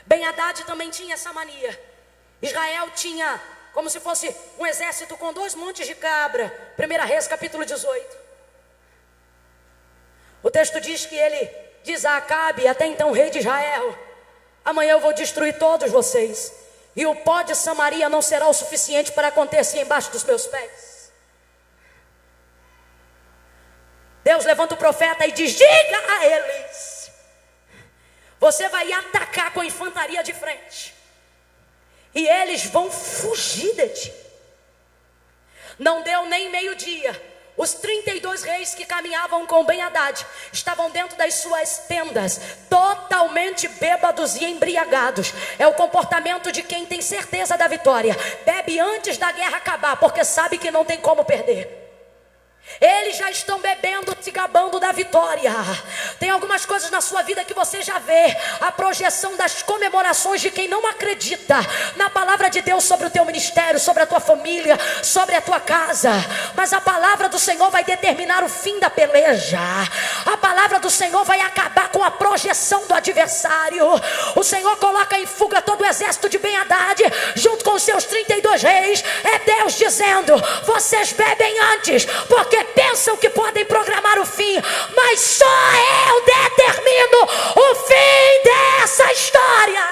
Speaker 2: Ben-Hadad também tinha essa mania. Israel tinha como se fosse um exército com 2 montes de cabra. 1 Reis capítulo 18. O texto diz que ele diz a Acabe, até então rei de Israel: amanhã eu vou destruir todos vocês, e o pó de Samaria não será o suficiente para conter-se embaixo dos meus pés. Deus levanta o profeta e diz: diga a eles, você vai atacar com a infantaria de frente, e eles vão fugir de ti. Não deu nem meio-dia, os 32 reis que caminhavam com Ben-Hadad estavam dentro das suas tendas, totalmente bêbados e embriagados. É o comportamento de quem tem certeza da vitória. Bebe antes da guerra acabar, porque sabe que não tem como perder. Eles já estão bebendo, se gabando da vitória. Tem algumas coisas na sua vida que você já vê a projeção das comemorações de quem não acredita na palavra de Deus sobre o teu ministério, sobre a tua família, sobre a tua casa. Mas a palavra do Senhor vai determinar o fim da peleja. A palavra do Senhor vai acabar com a projeção do adversário. O Senhor coloca em fuga todo o exército de Ben-Hadad junto com os seus 32 reis. É Deus dizendo: vocês bebem antes, porque pensam que podem programar o fim, mas só eu determino o fim dessa história.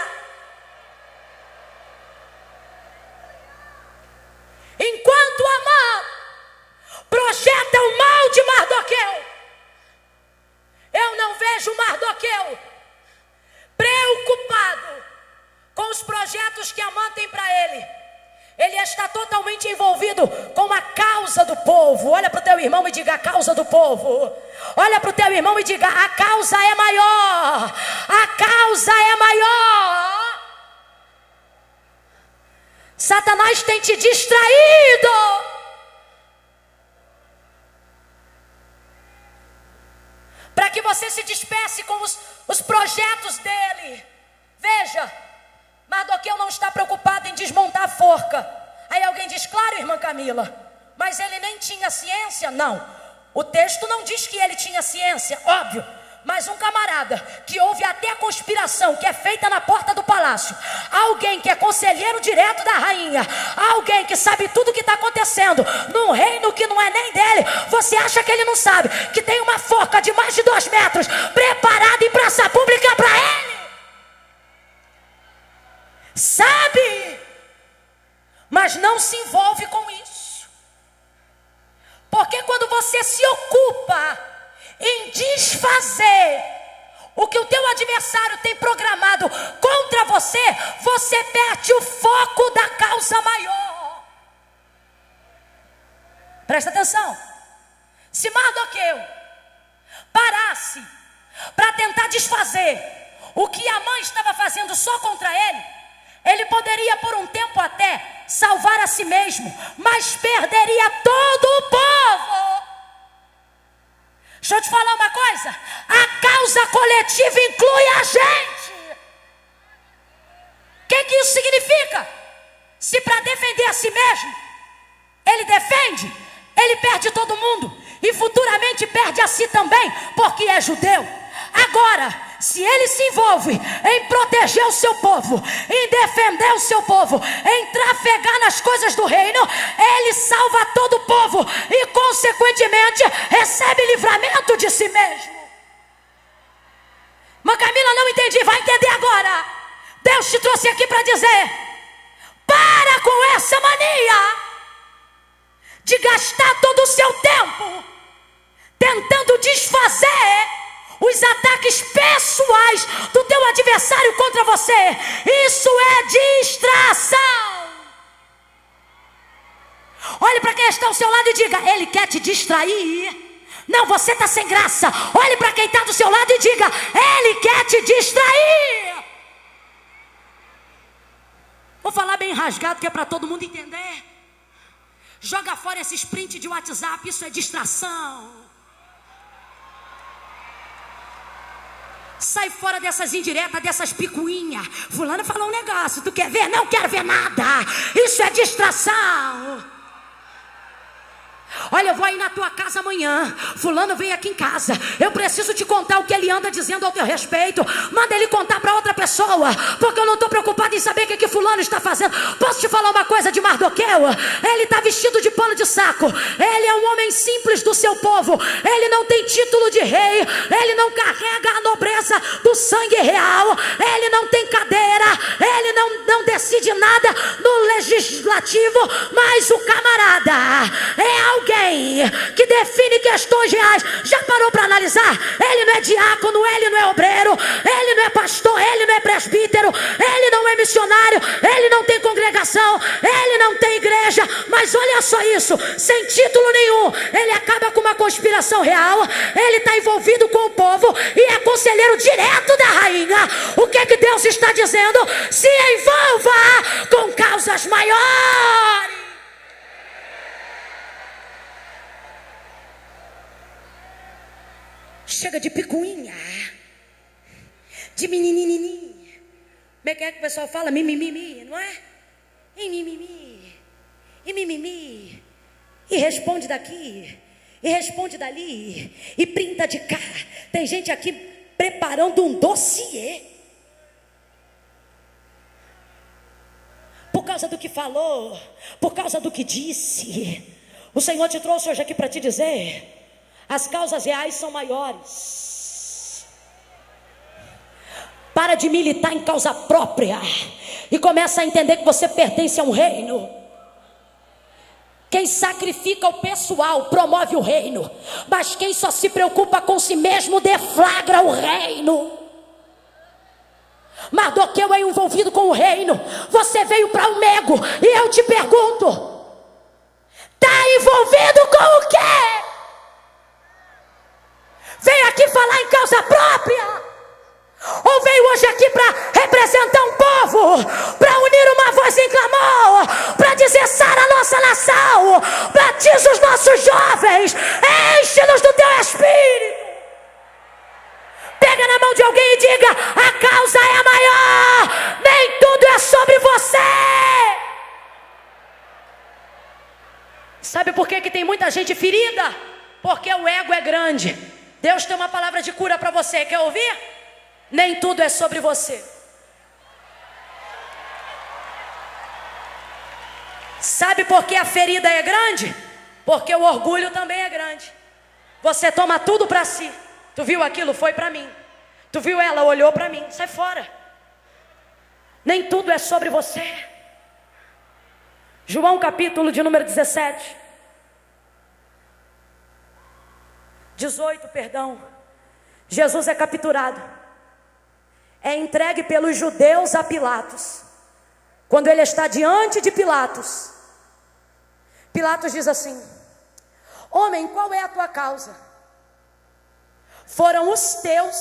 Speaker 2: totalmente envolvido com a causa do povo. Olha para o teu irmão e diga: a causa do povo. Olha para o teu irmão e diga: a causa é maior. A causa é maior. Satanás tem te distraído. Para que você se despece com os projetos dele. Veja, Mardoqueu não está preocupado em desmontar a forca. Aí alguém diz: claro, irmã Camila, mas ele nem tinha ciência. Não, o texto não diz que ele tinha ciência, óbvio. Mas um camarada que ouve até a conspiração que é feita na porta do palácio, alguém que é conselheiro direto da rainha, alguém que sabe tudo o que está acontecendo num reino que não é nem dele. Você acha que ele não sabe que tem uma forca de mais de 2 metros preparada em praça pública para ele? Sabe, mas não se envolve com isso. Porque quando você se ocupa em desfazer o que o teu adversário tem programado contra você, você perde o foco da causa maior. Presta atenção. Se Mardoqueu parasse para tentar desfazer o que a mãe estava fazendo só contra ele, ele poderia por um tempo até salvar a si mesmo, mas perderia todo o povo. Deixa eu te falar uma coisa: a causa coletiva inclui a gente. O que isso significa? Se para defender a si mesmo ele defende, ele perde todo mundo e futuramente perde a si também, porque é judeu. Agora, se ele se envolve em proteger o seu povo, em defender o seu povo, em trafegar nas coisas do reino, ele salva todo o povo e consequentemente recebe livramento de si mesmo. Mas Camila, não entendi. Vai entender agora. Deus te trouxe aqui para dizer: para com essa mania de gastar todo o seu tempo tentando desfazer os ataques pessoais do teu adversário contra você. Isso é distração. Olhe para quem está ao seu lado e diga: ele quer te distrair. Não, você está sem graça. Olhe para quem está do seu lado e diga: ele quer te distrair. Vou falar bem rasgado que é para todo mundo entender. Joga fora esse sprint de WhatsApp, isso é distração. Sai fora dessas indiretas, dessas picuinhas. Fulano falou um negócio, tu quer ver? Não quero ver nada. Isso é distração. Olha, eu vou aí na tua casa amanhã. Fulano vem aqui em casa. Eu preciso te contar o que ele anda dizendo ao teu respeito. Manda ele contar para outra pessoa, porque eu não estou preocupado em saber o que fulano está fazendo. Posso te falar uma coisa de Mardoqueu? Ele está vestido de pano de saco. Ele é um homem simples do seu povo. Ele não tem título de rei. Ele não carrega a nobreza do sangue real. Ele não tem cadeira. Ele não decide nada no legislativo. Mas o camarada é alguém que define questões reais. Já parou para analisar? Ele não é diácono, ele não é obreiro, ele não é pastor, ele não é presbítero, ele não é missionário, ele não tem congregação, ele não tem igreja. Mas olha só isso, sem título nenhum, ele acaba com uma conspiração real. Ele está envolvido com o povo e é conselheiro direto da rainha. O que Deus está dizendo? Se envolva com causas maiores. Chega de picuinha, de menininini. Como é que o pessoal fala? Mimimi, não é? E mimimi, e mimimi. E responde daqui, e responde dali, e printa de cá. Tem gente aqui preparando um dossiê. Por causa do que falou, por causa do que disse. O Senhor te trouxe hoje aqui para te dizer: as causas reais são maiores. Para de militar em causa própria e começa a entender que você pertence a um reino. Quem sacrifica o pessoal promove o reino, mas quem só se preocupa com si mesmo deflagra o reino. Mardoqueu é envolvido com o reino. Você veio para o Mego. E eu te pergunto: está envolvido com o quê? Veio aqui falar em causa própria? Ou veio hoje aqui para representar um povo, para unir uma voz em clamor, para dizer: sara a nossa nação, batiza os nossos jovens, enche-nos do teu espírito? Pega na mão de alguém e diga: a causa é maior, nem tudo é sobre você. Sabe por que tem muita gente ferida? Porque o ego é grande. Deus tem uma palavra de cura para você, quer ouvir? Nem tudo é sobre você. Sabe por que a ferida é grande? Porque o orgulho também é grande. Você toma tudo para si. Tu viu aquilo? Foi para mim. Tu viu ela? Olhou para mim. Sai fora. Nem tudo é sobre você. João capítulo de número 18, perdão. Jesus é capturado. É entregue pelos judeus a Pilatos. Quando ele está diante de Pilatos, Pilatos diz assim: homem, qual é a tua causa? Foram os teus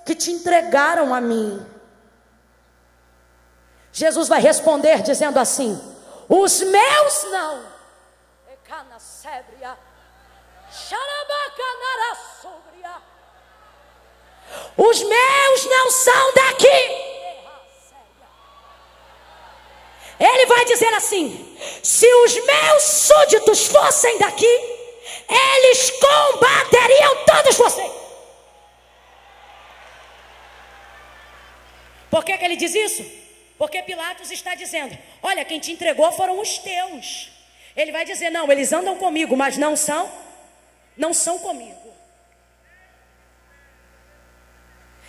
Speaker 2: que te entregaram a mim. Jesus vai responder dizendo assim: os meus não. Os meus não são daqui. Ele vai dizer assim: se os meus súditos fossem daqui, eles combateriam todos vocês. Por que ele diz isso? Porque Pilatos está dizendo: olha, quem te entregou foram os teus. Ele vai dizer: não, eles andam comigo, mas não são comigo.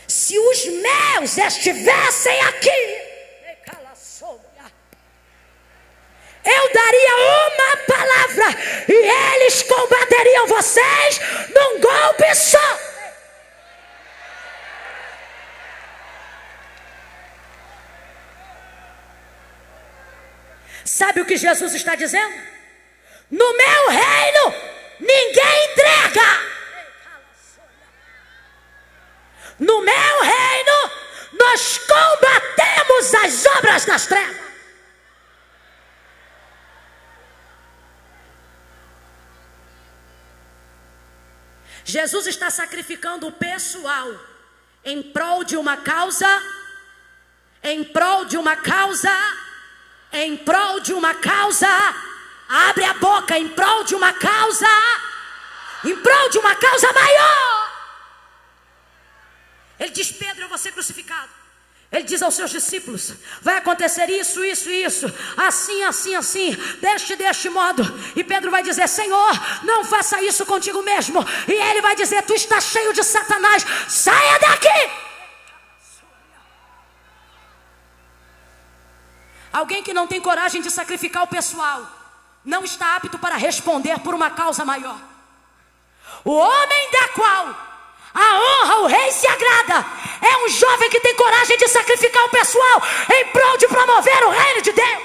Speaker 2: Se os meus estivessem aqui, eu daria uma palavra e eles combateriam vocês num golpe só. Sabe o que Jesus está dizendo? No meu reino ninguém entrega. No meu reino nós combatemos as obras das trevas. Jesus está sacrificando o pessoal em prol de uma causa, em prol de uma causa, em prol de uma causa. Abre a boca, em prol de uma causa, em prol de uma causa maior. Ele diz: Pedro, eu vou ser crucificado. Ele diz aos seus discípulos: vai acontecer isso, isso e isso, assim, assim, assim, deste modo. E Pedro vai dizer: Senhor, não faça isso contigo mesmo. E ele vai dizer: tu estás cheio de Satanás, saia daqui. Alguém que não tem coragem de sacrificar o pessoal não está apto para responder por uma causa maior. O homem da qual a honra, o rei se agrada, é um jovem que tem coragem de sacrificar o pessoal em prol de promover o reino de Deus.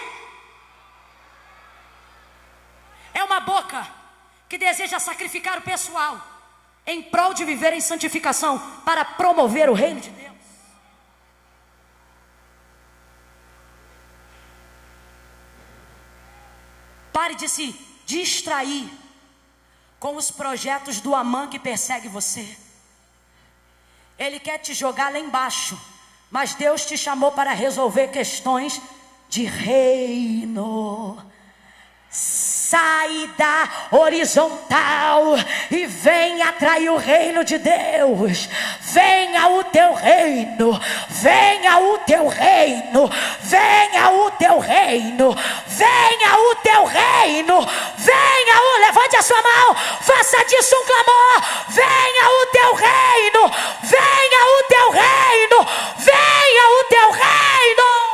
Speaker 2: É uma boca que deseja sacrificar o pessoal em prol de viver em santificação para promover o reino de Deus. Pare de se distrair com os projetos do Amã que persegue você. Ele quer te jogar lá embaixo, mas Deus te chamou para resolver questões de reino. Sai da horizontal e venha atrair o reino de Deus. Venha o teu reino, venha o teu reino, venha o teu reino, venha o teu reino, venha o, levante a sua mão, faça disso um clamor. Venha o teu reino, venha o teu reino, venha o teu reino.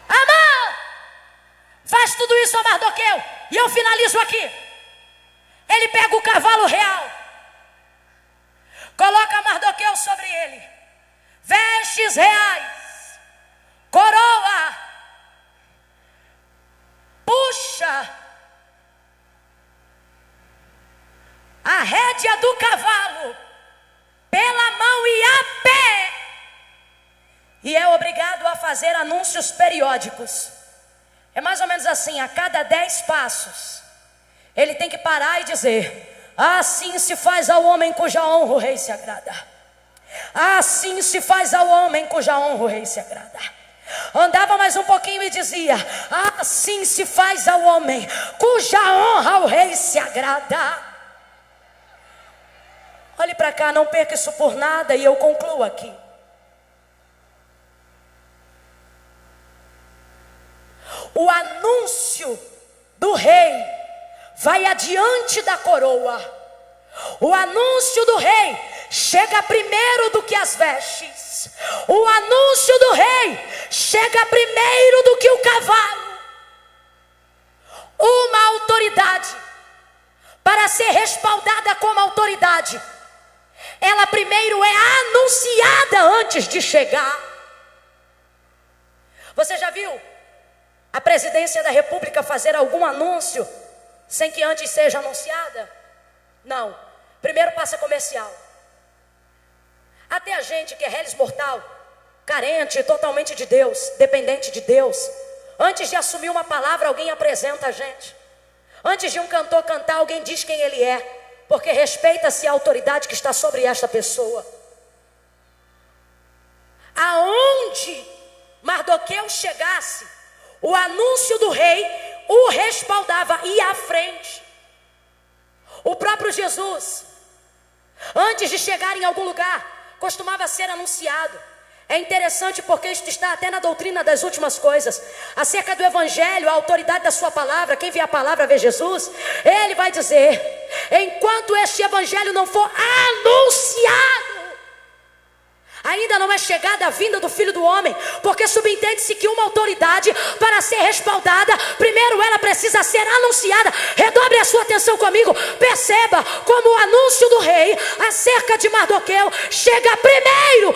Speaker 2: Amã faz tudo isso a Mardoqueu. E eu finalizo aqui. Ele pega o cavalo real, coloca Mardoqueu sobre ele vestes reais, coroa, puxa a rédea do cavalo pela mão e a pé, e é obrigado a fazer anúncios periódicos. É mais ou menos assim, a cada 10 passos ele tem que parar e dizer: assim se faz ao homem cuja honra o rei se agrada. Assim se faz ao homem cuja honra o rei se agrada. Andava mais um pouquinho e dizia: assim se faz ao homem cuja honra o rei se agrada. Olhe para cá, não perca isso por nada, e eu concluo aqui. O anúncio do rei vai adiante da coroa. O anúncio do rei chega primeiro do que as vestes. O anúncio do rei chega primeiro do que o cavalo. Uma autoridade, para ser respaldada como autoridade, ela primeiro é anunciada antes de chegar. Você já viu a presidência da República fazer algum anúncio sem que antes seja anunciada? Não. Primeiro passa comercial. Até a gente que é réis mortal, carente totalmente de Deus, dependente de Deus, antes de assumir uma palavra, alguém apresenta a gente. Antes de um cantor cantar, alguém diz quem ele é, porque respeita-se a autoridade que está sobre esta pessoa. Aonde Mardoqueu chegasse, o anúncio do rei o respaldava, ia à frente. O próprio Jesus, antes de chegar em algum lugar, costumava ser anunciado. É interessante porque isso está até na doutrina das últimas coisas. Acerca do evangelho, a autoridade da sua palavra, quem vê a palavra vê Jesus. Ele vai dizer: enquanto este evangelho não for anunciado, ainda não é chegada a vinda do Filho do Homem, porque subentende-se que uma autoridade, para ser respaldada, primeiro ela precisa ser anunciada. Redobre a sua atenção comigo, perceba como o anúncio do rei acerca de Mardoqueu chega primeiro,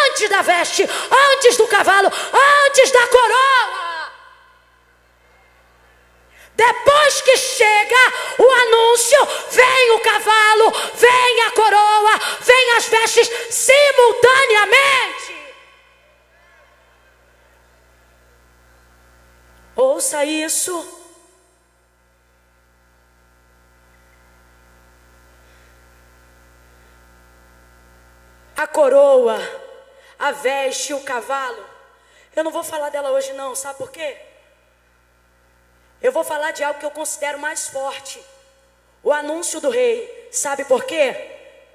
Speaker 2: antes da veste, antes do cavalo, antes da coroa. Depois que chega o anúncio, vem o cavalo, vem a coroa, vem as vestes simultaneamente. Ouça isso. A coroa, a veste e o cavalo, eu não vou falar dela hoje não, sabe por quê? Eu vou falar de algo que eu considero mais forte: o anúncio do rei. Sabe por quê?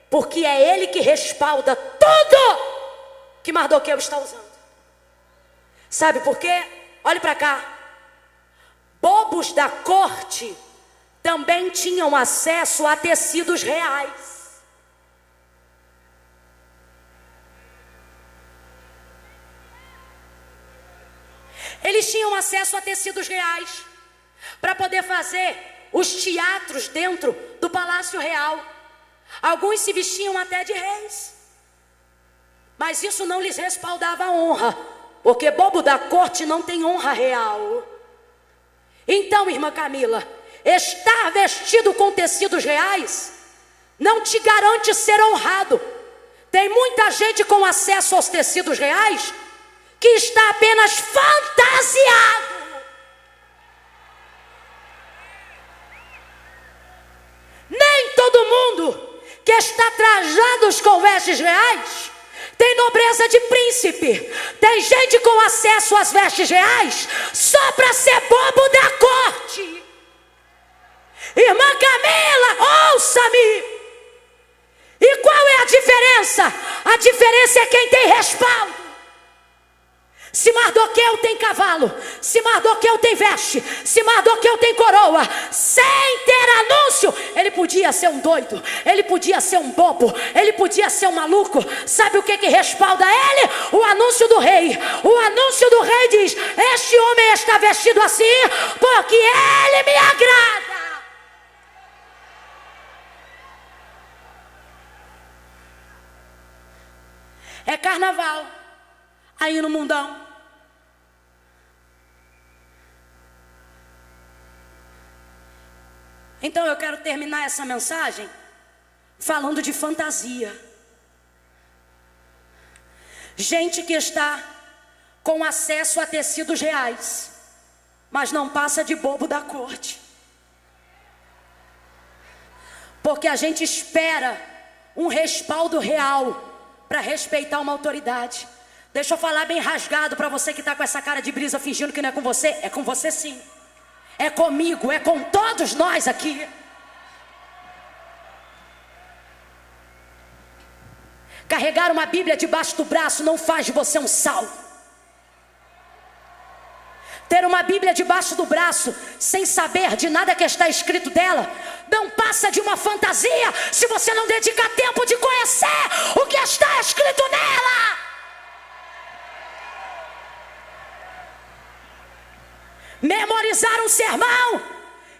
Speaker 2: Porque é ele que respalda tudo que Mardoqueu está usando. Sabe por quê? Olhe para cá. Bobos da corte também tinham acesso a tecidos reais. Eles tinham acesso a tecidos reais para poder fazer os teatros dentro do Palácio Real. Alguns se vestiam até de reis, mas isso não lhes respaldava a honra, porque bobo da corte não tem honra real. Então, irmã Camila, estar vestido com tecidos reais não te garante ser honrado. Tem muita gente com acesso aos tecidos reais que está apenas fantasiado. Nem todo mundo que está trajado com vestes reais tem nobreza de príncipe. Tem gente com acesso às vestes reais só para ser bobo da corte. Irmã Camila, ouça-me. E qual é a diferença? A diferença é quem tem respaldo. Se Mardoqueu tem cavalo, se Mardoqueu tem veste, se Mardoqueu tem coroa, sem ter anúncio, ele podia ser um doido, ele podia ser um bobo, ele podia ser um maluco. Sabe o que respalda ele? O anúncio do rei. O anúncio do rei diz: este homem está vestido assim porque ele me agrada. É carnaval aí no mundão. Então eu quero terminar essa mensagem falando de fantasia. Gente que está com acesso a tecidos reais, mas não passa de bobo da corte. Porque a gente espera um respaldo real para respeitar uma autoridade. Deixa eu falar bem rasgado para você que está com essa cara de brisa fingindo que não é com você. É com você sim. É comigo, é com todos nós aqui. Carregar uma Bíblia debaixo do braço não faz de você um salvo. Ter uma Bíblia debaixo do braço, sem saber de nada que está escrito dela, não passa de uma fantasia se você não dedica tempo de conhecer o que está escrito nela. Memorizar um sermão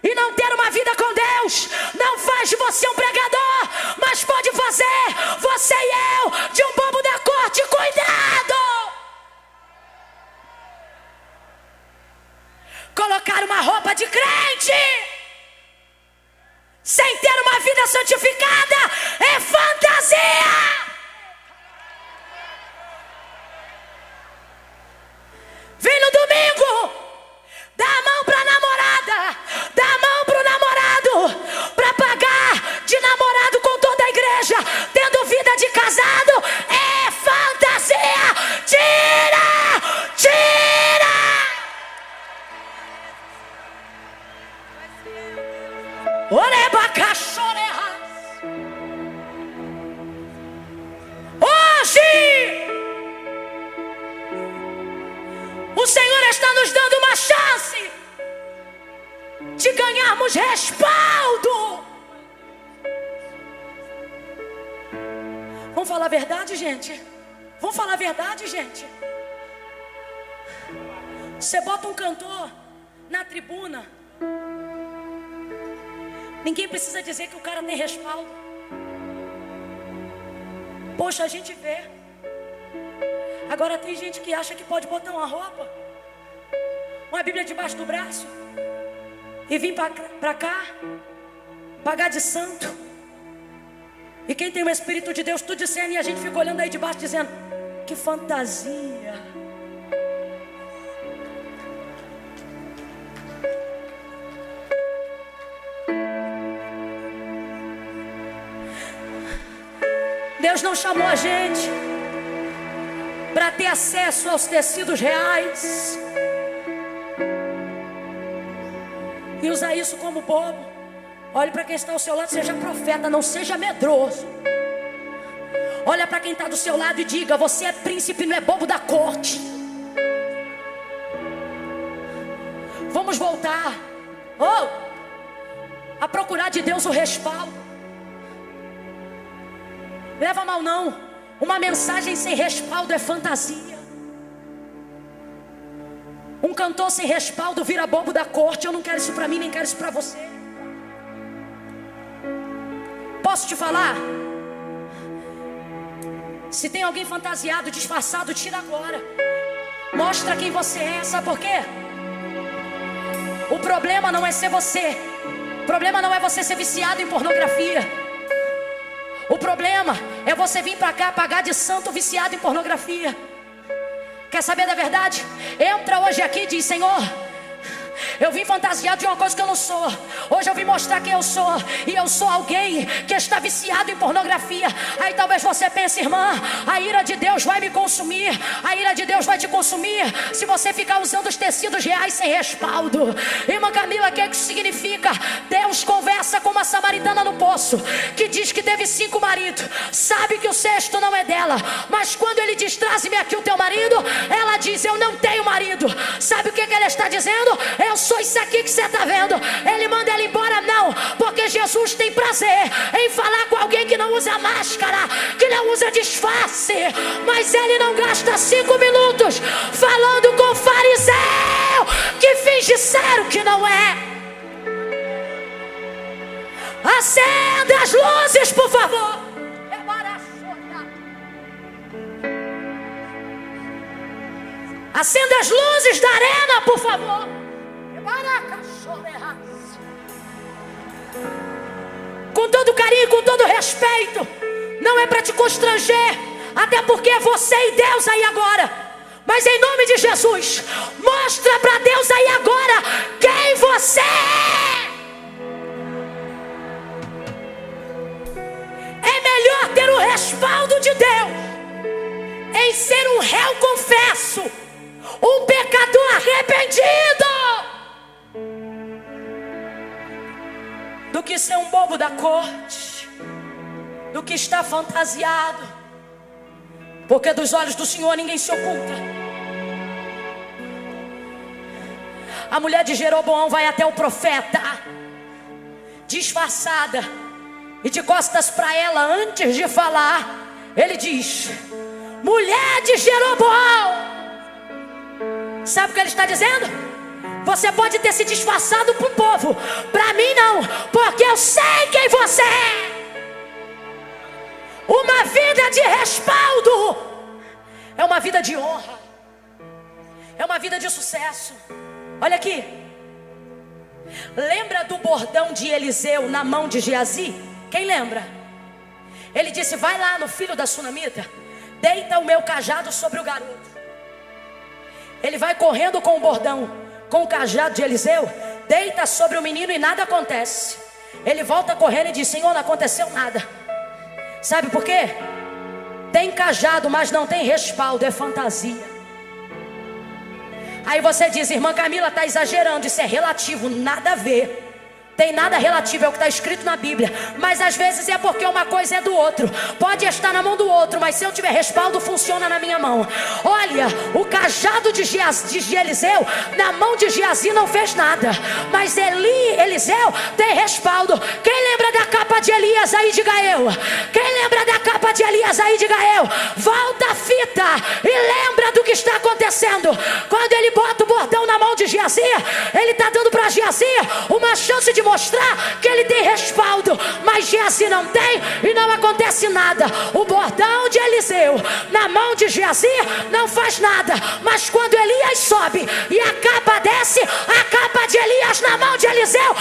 Speaker 2: e não ter uma vida com Deus não faz de você um pregador, mas pode fazer você e eu de um bobo da corte. Cuidado! Colocar uma roupa de crente sem ter uma vida santificada é fantasia. Vem no domingo, dá a mão pra namorada, dá a mão pro namorado, pra pagar de namorado com toda a igreja, tendo vida de casado, é fantasia. Tira! Tira! Hoje o Senhor está nos dando uma chance de ganharmos respaldo. Vamos falar a verdade, gente? Vamos falar a verdade, gente? Você bota um cantor na tribuna, ninguém precisa dizer que o cara tem respaldo. Poxa, a gente vê. Agora tem gente que acha que pode botar uma roupa, uma Bíblia debaixo do braço e vir pra cá, pagar de santo. E quem tem o Espírito de Deus tudo discerne, e a gente fica olhando aí de baixo dizendo: que fantasia. Deus não chamou a gente para ter acesso aos tecidos reais e usar isso como bobo. Olhe para quem está ao seu lado, seja profeta, não seja medroso. Olha para quem está do seu lado e diga: você é príncipe, não é bobo da corte. Vamos voltar a procurar de Deus o respaldo. Leva mal não, uma mensagem sem respaldo é fantasia. Um cantor sem respaldo vira bobo da corte. Eu não quero isso para mim, nem quero isso para você. Posso te falar? Se tem alguém fantasiado, disfarçado, tira agora. Mostra quem você é, sabe por quê? O problema não é ser você. O problema não é você ser viciado em pornografia. O problema é você vir para cá pagar de santo viciado em pornografia. Quer saber da verdade? Entra hoje aqui e diz: Senhor, eu vim fantasiado de uma coisa que eu não sou. Hoje eu vim mostrar quem eu sou. E eu sou alguém que está viciado em pornografia. Aí talvez você pense: irmã, a ira de Deus vai me consumir. A ira de Deus vai te consumir se você ficar usando os tecidos reais sem respaldo. Irmã Camila, o que isso significa? Deus conversa com uma samaritana no poço, que diz que teve 5 maridos, sabe que o 6º não é dela, mas quando ele diz: traze-me aqui o teu marido, ela diz: eu não tenho marido. Sabe o que ela está dizendo? Eu sou isso aqui que você está vendo. Ele manda ela embora? Não, porque Jesus tem prazer em falar com alguém que não usa máscara, que não usa disfarce. Mas ele não gasta 5 minutos falando com o fariseu que finge ser o que não é. Acenda as luzes, por favor. Acenda as luzes da arena, por favor. Com todo carinho, com todo respeito. Não é para te constranger, até porque é você e Deus aí agora. Mas em nome de Jesus, mostra para Deus aí agora quem você é. É melhor ter o respaldo de Deus em ser um réu confesso, um pecador arrependido, do que ser um bobo da corte, do que estar fantasiado, porque dos olhos do Senhor ninguém se oculta. A mulher de Jeroboão vai até o profeta, disfarçada, e de costas para ela, antes de falar, ele diz: mulher de Jeroboão. Sabe o que ele está dizendo? Você pode ter se disfarçado para o povo, para mim não, porque eu sei quem você é. Uma vida de respaldo é uma vida de honra, é uma vida de sucesso. Olha aqui, lembra do bordão de Eliseu na mão de Geazi? Quem lembra? Ele disse: vai lá no filho da sunamita, deita o meu cajado sobre o garoto. Ele vai correndo com o bordão, com o cajado de Eliseu, deita sobre o menino e nada acontece. Ele volta correndo e diz: Senhor, não aconteceu nada. Sabe por quê? Tem cajado, mas não tem respaldo, é fantasia. Aí você diz: irmã Camila está exagerando, isso é relativo, nada a ver. Tem nada relativo, é o que está escrito na Bíblia. Mas às vezes é porque uma coisa é do outro. Pode estar na mão do outro, mas se eu tiver respaldo, funciona na minha mão. Olha, o cajado de Eliseu na mão de Geazi não fez nada, mas Eliseu tem respaldo. Quem lembra da capa de Elias aí de Gael? Quem lembra da capa de Elias aí de Gael? Volta a fita e lembra do que está acontecendo. Quando ele bota o bordão na mão de Geazi, ele está dando para Geazi uma chance de mostrar que ele tem respaldo, mas Geazi não tem e não acontece nada. O bordão de Eliseu na mão de Geazi não faz nada, mas quando Elias sobe e a capa desce, a capa de Elias na mão de Eliseu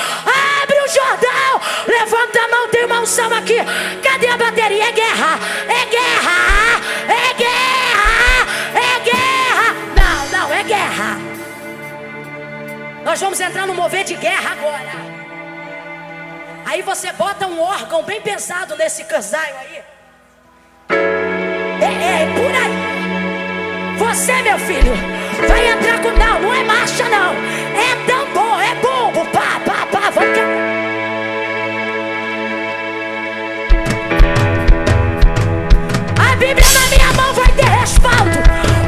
Speaker 2: abre o Jordão. Levanta a mão, tem uma unção aqui. Cadê a bateria? É guerra, é guerra, é guerra, é guerra. Não, é guerra. Nós vamos entrar no mover de guerra agora. Aí você bota um órgão bem pesado nesse casaio aí. É por aí. Você, meu filho, vai entrar com... Não é marcha não. É tambor, é bombo. Pá, pá, pá, vamos cá. A Bíblia na minha mão vai ter respaldo.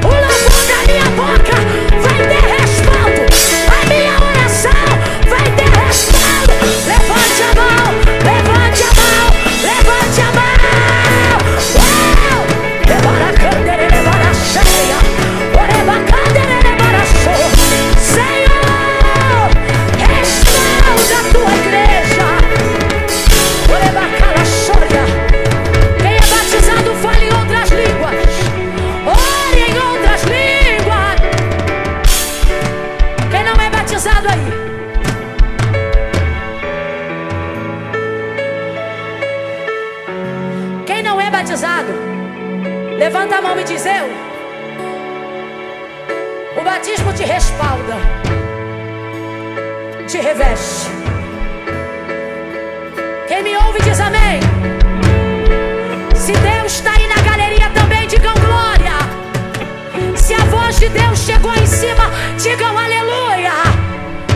Speaker 2: O louvor da minha boca vai ter respaldo. A minha oração vai ter respaldo. Levante a mão, levante a mão, levante a mão. Levara a candeira, levara a cheia. Oreba a candeira, levara a show. Senhor, respalda a tua igreja. Oreba a cala choria. Quem é batizado fala em outras línguas. Ore em outras línguas. Quem não é batizado aí? Quem não é batizado, levanta a mão e diz: eu. O batismo te respalda, te reveste. Quem me ouve diz amém. Se Deus está aí na galeria também, digam glória. Se a voz de Deus chegou em cima, digam aleluia.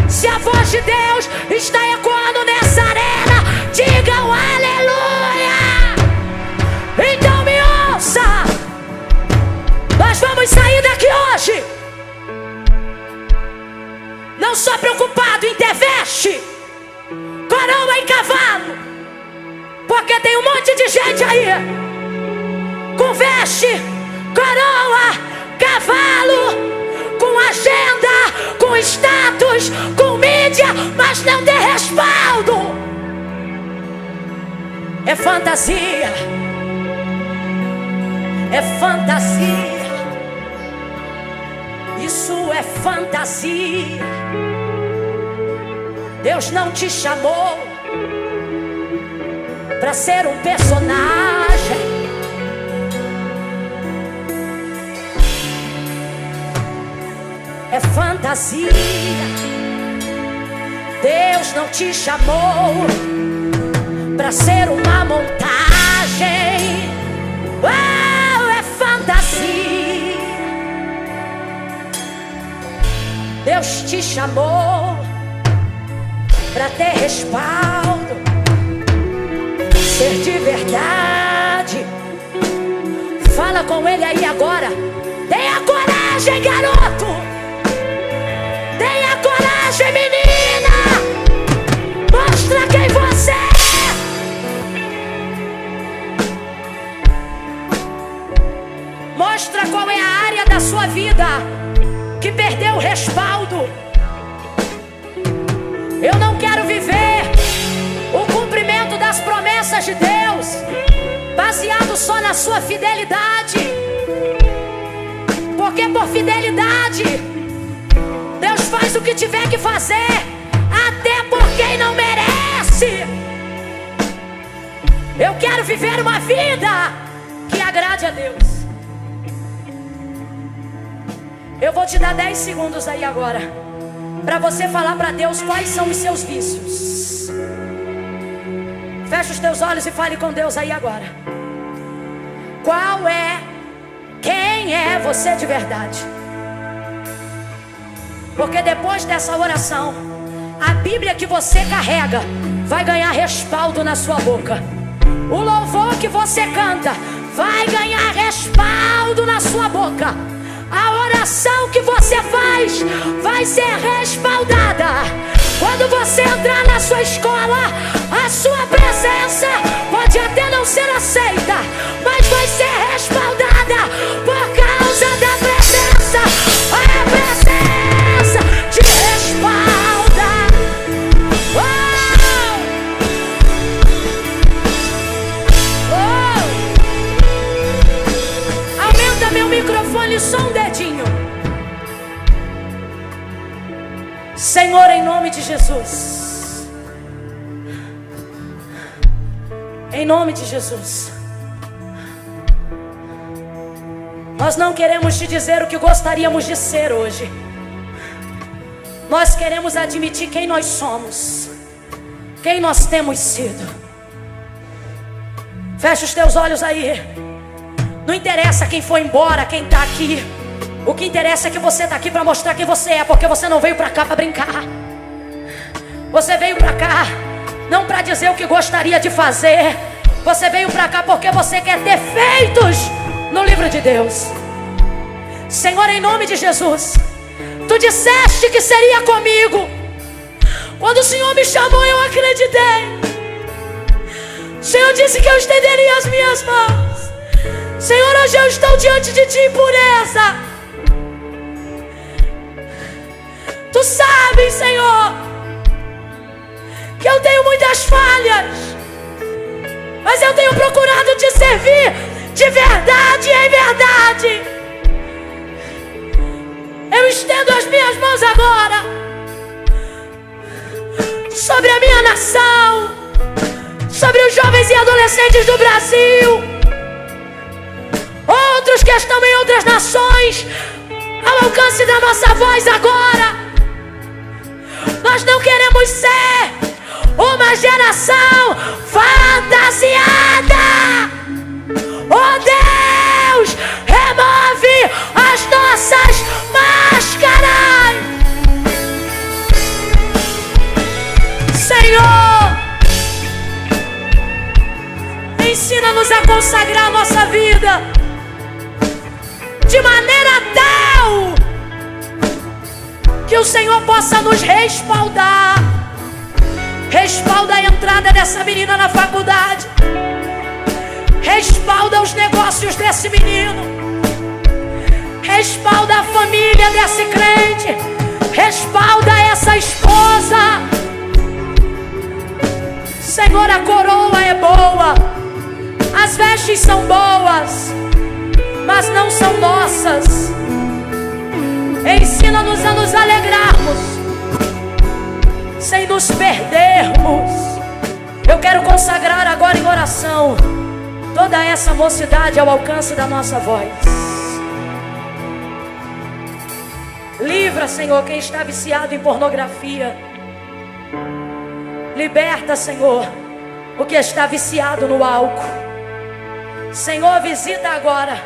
Speaker 2: Se a voz de Deus está ecoando nessa arena, digam aleluia. Então me ouça. Nós vamos sair daqui hoje não só preocupado em ter veste, coroa e cavalo, porque tem um monte de gente aí com veste, coroa, cavalo, com agenda, com status, com mídia, mas não tem respaldo. É fantasia. É fantasia. é fantasia. Deus não te chamou para ser um personagem. É fantasia. Deus não te chamou para ser uma montagem. Oh, é fantasia. Deus te chamou para ter respaldo, ser de verdade. Fala com ele aí agora. Tenha coragem, garoto. Tenha coragem, menina. Mostra quem você é. Mostra qual é a área da sua vida que perdeu o respaldo. Eu não quero viver o cumprimento das promessas de Deus baseado só na sua fidelidade, porque por fidelidade Deus faz o que tiver que fazer, até por quem não merece. Eu quero viver uma vida que agrade a Deus. Eu vou te dar 10 segundos aí agora para você falar para Deus quais são os seus vícios. Feche os teus olhos e fale com Deus aí agora. Qual é, quem é você de verdade? Porque depois dessa oração, a Bíblia que você carrega vai ganhar respaldo na sua boca. O louvor que você canta vai ganhar respaldo na sua boca. A oração que você faz vai ser respaldada. Quando você entrar na sua escola, a sua presença pode até não ser aceita, mas vai ser respaldada por causa da presença. A presença te respalda. Aumenta meu microfone só um dedinho. Senhor, em nome de Jesus, em nome de Jesus, nós não queremos te dizer o que gostaríamos de ser hoje. Nós queremos admitir quem nós somos, quem nós temos sido. Fecha os teus olhos aí. Não interessa quem foi embora, quem está aqui. O que interessa é que você está aqui para mostrar quem você é, porque você não veio para cá para brincar. Você veio para cá não para dizer o que gostaria de fazer. Você veio para cá porque você quer ter feitos no livro de Deus. Senhor, em nome de Jesus, Tu disseste que seria comigo. Quando o Senhor me chamou, eu acreditei. O Senhor disse que eu estenderia as minhas mãos. Senhor, hoje eu estou diante de Ti em pureza. Tu sabes, Senhor, que eu tenho muitas falhas, mas eu tenho procurado Te servir de verdade em verdade. Eu estendo as minhas mãos agora sobre a minha nação, sobre os jovens e adolescentes do Brasil, outros que estão em outras nações, ao alcance da nossa voz agora. Nós não queremos ser uma geração fantasiada. Oh Deus, remove as nossas máscaras. Senhor, ensina-nos a consagrar a nossa vida de maneira tal que o Senhor possa nos respaldar. Respalda a entrada dessa menina na faculdade. Respalda os negócios desse menino. Respalda a família desse crente. Respalda essa esposa. Senhor, a coroa é boa, as vestes são boas, mas não são nossas. Ensina-nos a nos alegrarmos, sem nos perdermos. Eu quero consagrar agora em oração toda essa mocidade ao alcance da nossa voz. Livra, Senhor, quem está viciado em pornografia. Liberta, Senhor, o que está viciado no álcool. Senhor, visita agora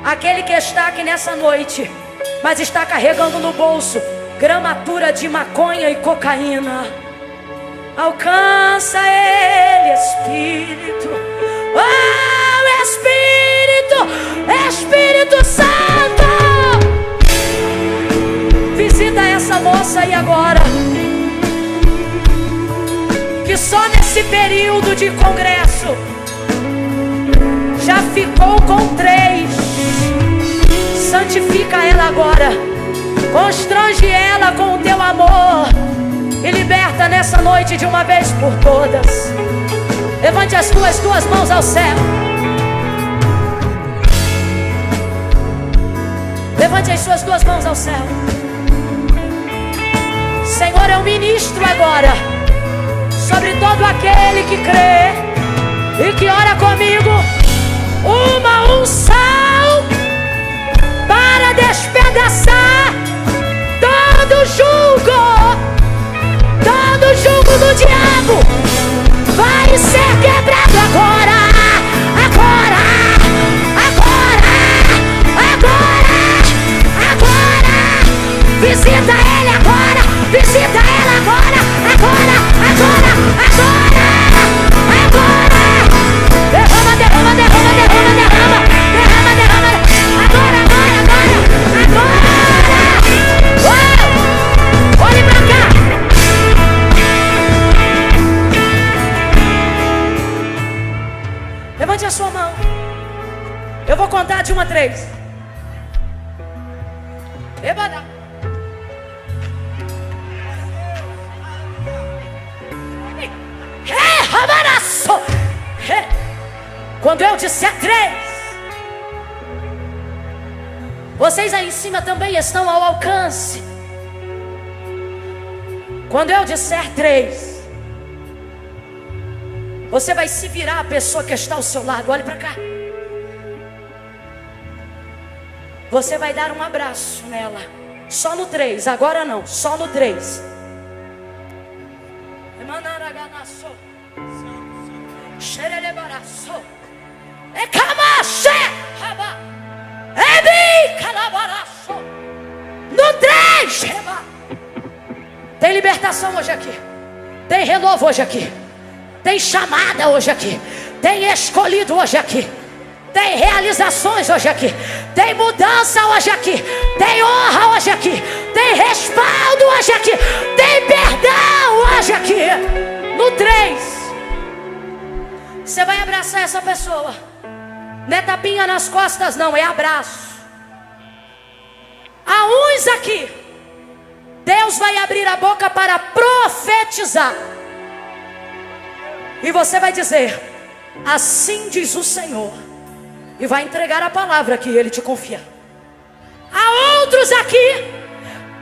Speaker 2: aquele que está aqui nessa noite, mas está carregando no bolso gramatura de maconha e cocaína. Alcança ele, Espírito. Oh, Espírito, Espírito Santo, visita essa moça aí agora, que só nesse período de congresso já ficou com 3. Santifica ela agora, constrange ela com o teu amor e liberta nessa noite de uma vez por todas. Levante as tuas duas mãos ao céu. Levante as suas duas mãos ao céu. Senhor, eu ministro agora sobre todo aquele que crê e que ora comigo uma unção para despedaçar todo jugo do diabo. Vai ser quebrado agora, agora, agora, agora, agora. Visita ele agora, visita ela agora, agora, agora, agora, agora. Derrama, derrama, derrama, derrama, derrama, derrama, derrama. Agora, agora, agora, agora. Olhe pra cá. Levante a sua mão. Eu vou contar de 1 a 3. Ebada. Rabaraço. Quando eu disser 3, vocês aí em cima também estão ao alcance. Quando eu disser 3, você vai se virar a pessoa que está ao seu lado. Olhe para cá. Você vai dar um abraço nela. Só no 3, agora não, só no 3. No 3. Tem libertação hoje aqui. Tem renovo hoje aqui. Tem chamada hoje aqui. Tem escolhido hoje aqui. Tem realizações hoje aqui. Tem mudança hoje aqui. Tem honra hoje aqui. Tem respaldo hoje aqui. Tem perdão hoje aqui. No 3, você vai abraçar essa pessoa. Não é tapinha nas costas não, é abraço. Há uns aqui, Deus vai abrir a boca para profetizar. E você vai dizer: assim diz o Senhor. E vai entregar a palavra que Ele te confia. Há outros aqui,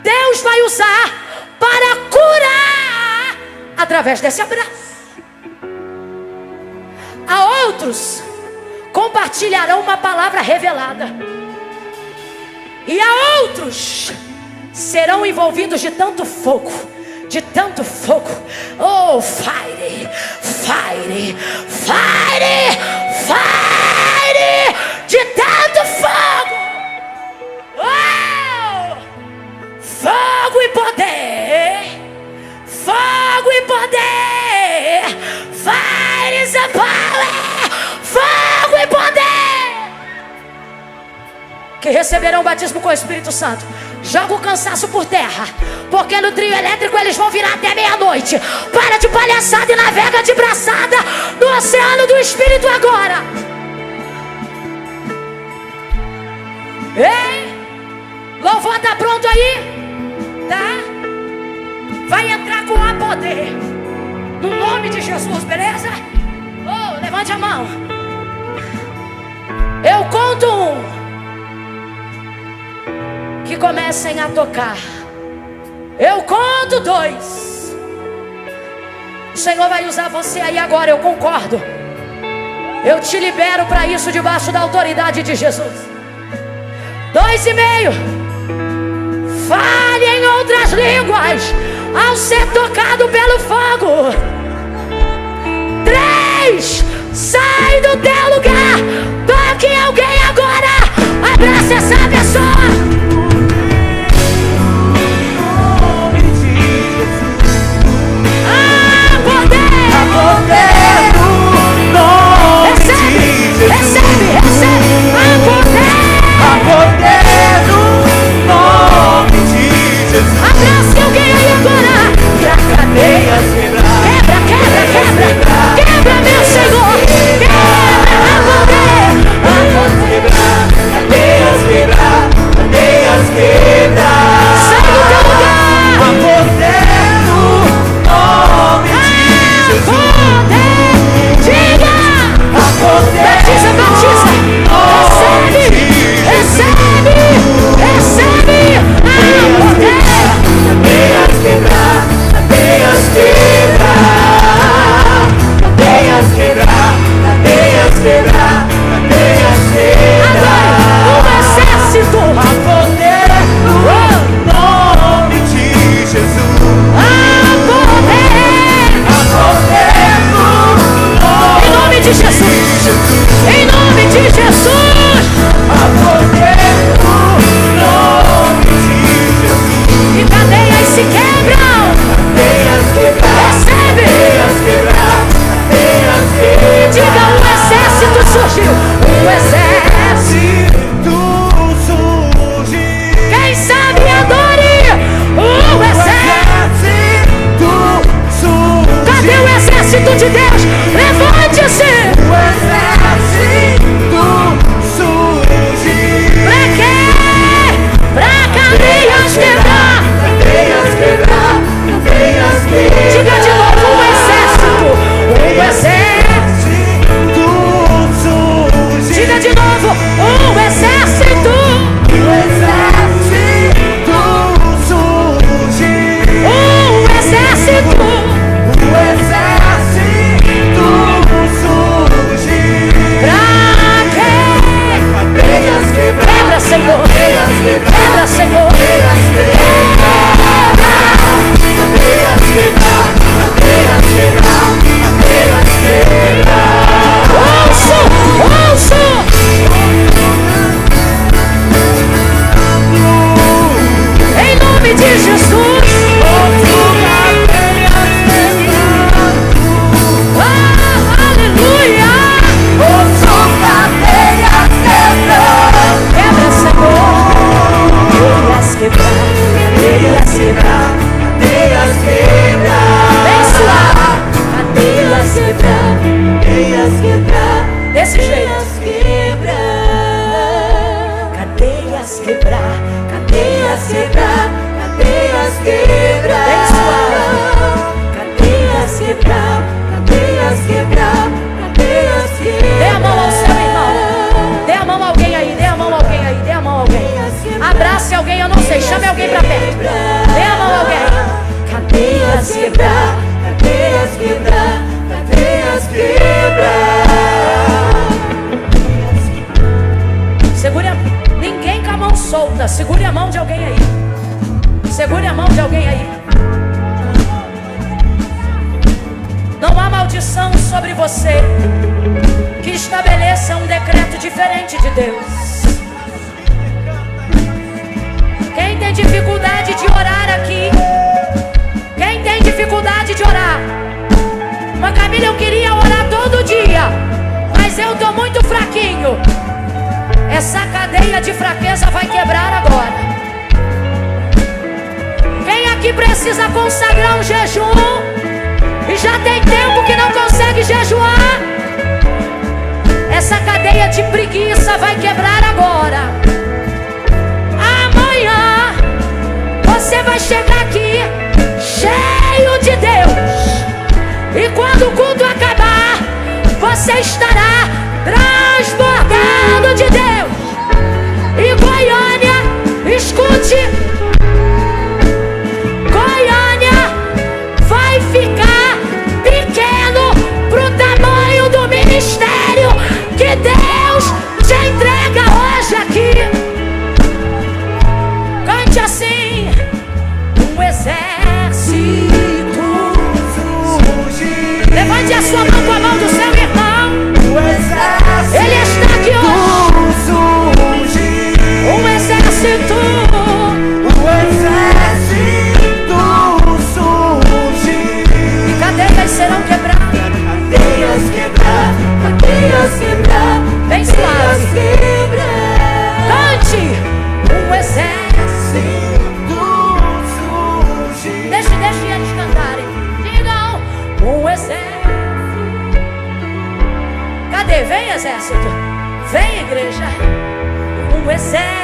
Speaker 2: Deus vai usar para curar através desse abraço. Há outros, compartilharão uma palavra revelada. E há outros, serão envolvidos de tanto fogo. De tanto fogo. Oh, fire, fire, fire, fire. De tanto fogo. Oh, fogo e poder. Fogo e poder. Fire is a power. Fogo e poder. Que receberão o batismo com o Espírito Santo. Joga o cansaço por terra, porque no trio elétrico eles vão virar até meia-noite. Para de palhaçada e navega de braçada no oceano do Espírito agora. Ei, louvor tá pronto aí? Tá? Vai entrar com a poder, no nome de Jesus, beleza? Oh, levante a mão. Eu conto 1. Que e comecem a tocar. Eu conto 2. O Senhor vai usar você aí agora, eu concordo. Eu te libero para isso debaixo da autoridade de Jesus. 2,5. Fale em outras línguas ao ser tocado pelo fogo. 3. Sai do teu lugar. Toque alguém agora. Abraça essa pessoa. Abraça alguém aí agora. Cadeias quebra, quebra, quebra, quebra, meu Senhor. Quebra, poder. Cadeias quebra, cadeias quebra. Sai do teu lugar. A poder no nome de Jesus. Diga. A poder. Batiza, batiza. Recebe, recebe, recebe. A poder. Cadeias quebrar, cadeias quebrar, cadeias quebrar, cadeias quebrar, cadeias quebrar. Agora, um exército a poder no nome de Jesus. A poder no nome de Jesus. Em nome de Jesus. A poder no nome de Jesus. E cadeias se quebram. Cadeias quebrar. Recebe. Cadeias quebrar. Cadeias quebrar. Diga, um exército surgiu. Um exército surgiu. Quem sabe adore. Um exército surgiu. Cadê o exército de Deus? Levante-se. O exército surgiu. Pra quê? Pra cadeias quebrar. Cadeias quebrar, cadeias quebrar. Diga de novo, um exército. Um exército surgiu. Diga de novo, um exército. Um exército surgiu. Um exército. Um exército surgiu. Pra quê? Cadeias quebrar. Quebra, Senhor. Quebra, Senhor. Em nome de Jesus. Aleluia. Quebra, Senhor. Cadeias quebrar, cadeias quebrar, cadeias quebrar. Bem suave. Cadeias quebrar, cadeias quebrar. Desse jeito. Cadeias quebrar, cadeias quebrar, cadeias quebrar. Bem suave. Cadeias quebrar, cadeias quebrar, cadeias quebrar. Dê a mão ao seu irmão. Dê a mão a alguém aí, dê a mão a alguém aí, dê a mão a alguém. Abrace alguém, eu não sei, chame alguém pra perto. Dê a mão a alguém. Cadeias quebrar, cadeias quebrar, cadeias quebrar. Segure a... Ninguém com a mão solta. Segure a mão de alguém aí. Segure a mão de alguém aí. Não há maldição sobre você que estabeleça um decreto diferente de Deus. Quem tem dificuldade de orar aqui? Quem tem dificuldade de orar? Uma Camila, eu queria orar todo dia, mas eu tô muito fraquinho. Essa cadeia de fraqueza vai quebrar agora. Quem aqui precisa consagrar um jejum e já tem tempo que não consegue jejuar? Essa cadeia de preguiça vai quebrar agora. Amanhã você vai chegar aqui cheio de Deus, e quando o culto acabar, você estará transbordando de Deus. E Goiânia, escute sua mão com a mão do seu irmão. Ele está aqui hoje. Um exército. E cadeias serão quebradas.
Speaker 3: Cadeias quebrar.
Speaker 2: Bem suave. Cante. Um exército surge. Deixe eles cantarem. Digam. Um exército. Cadê? Vem, exército. Vem, igreja. Um exército.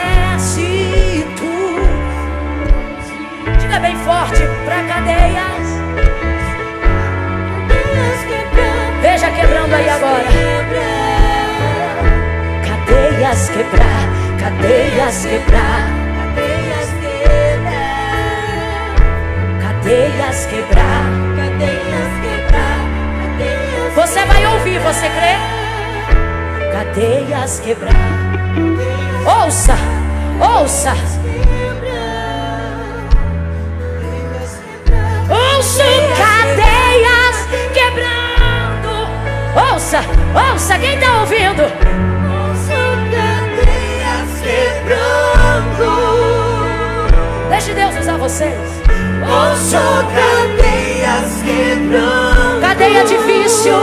Speaker 2: Diga bem forte para cadeias. Veja quebrando aí agora. Cadeias quebrar, cadeias quebrar, cadeias quebrar, cadeias quebrar. Você vai ouvir, você crê? Cadeias quebrar. Ouça, ouça. Ouça, cadeias quebrando. Ouça, ouça, quem está ouvindo?
Speaker 3: Ouça, cadeias quebrando.
Speaker 2: Deixe Deus usar vocês.
Speaker 3: Ouça, cadeias quebrando.
Speaker 2: Cadeia de vício,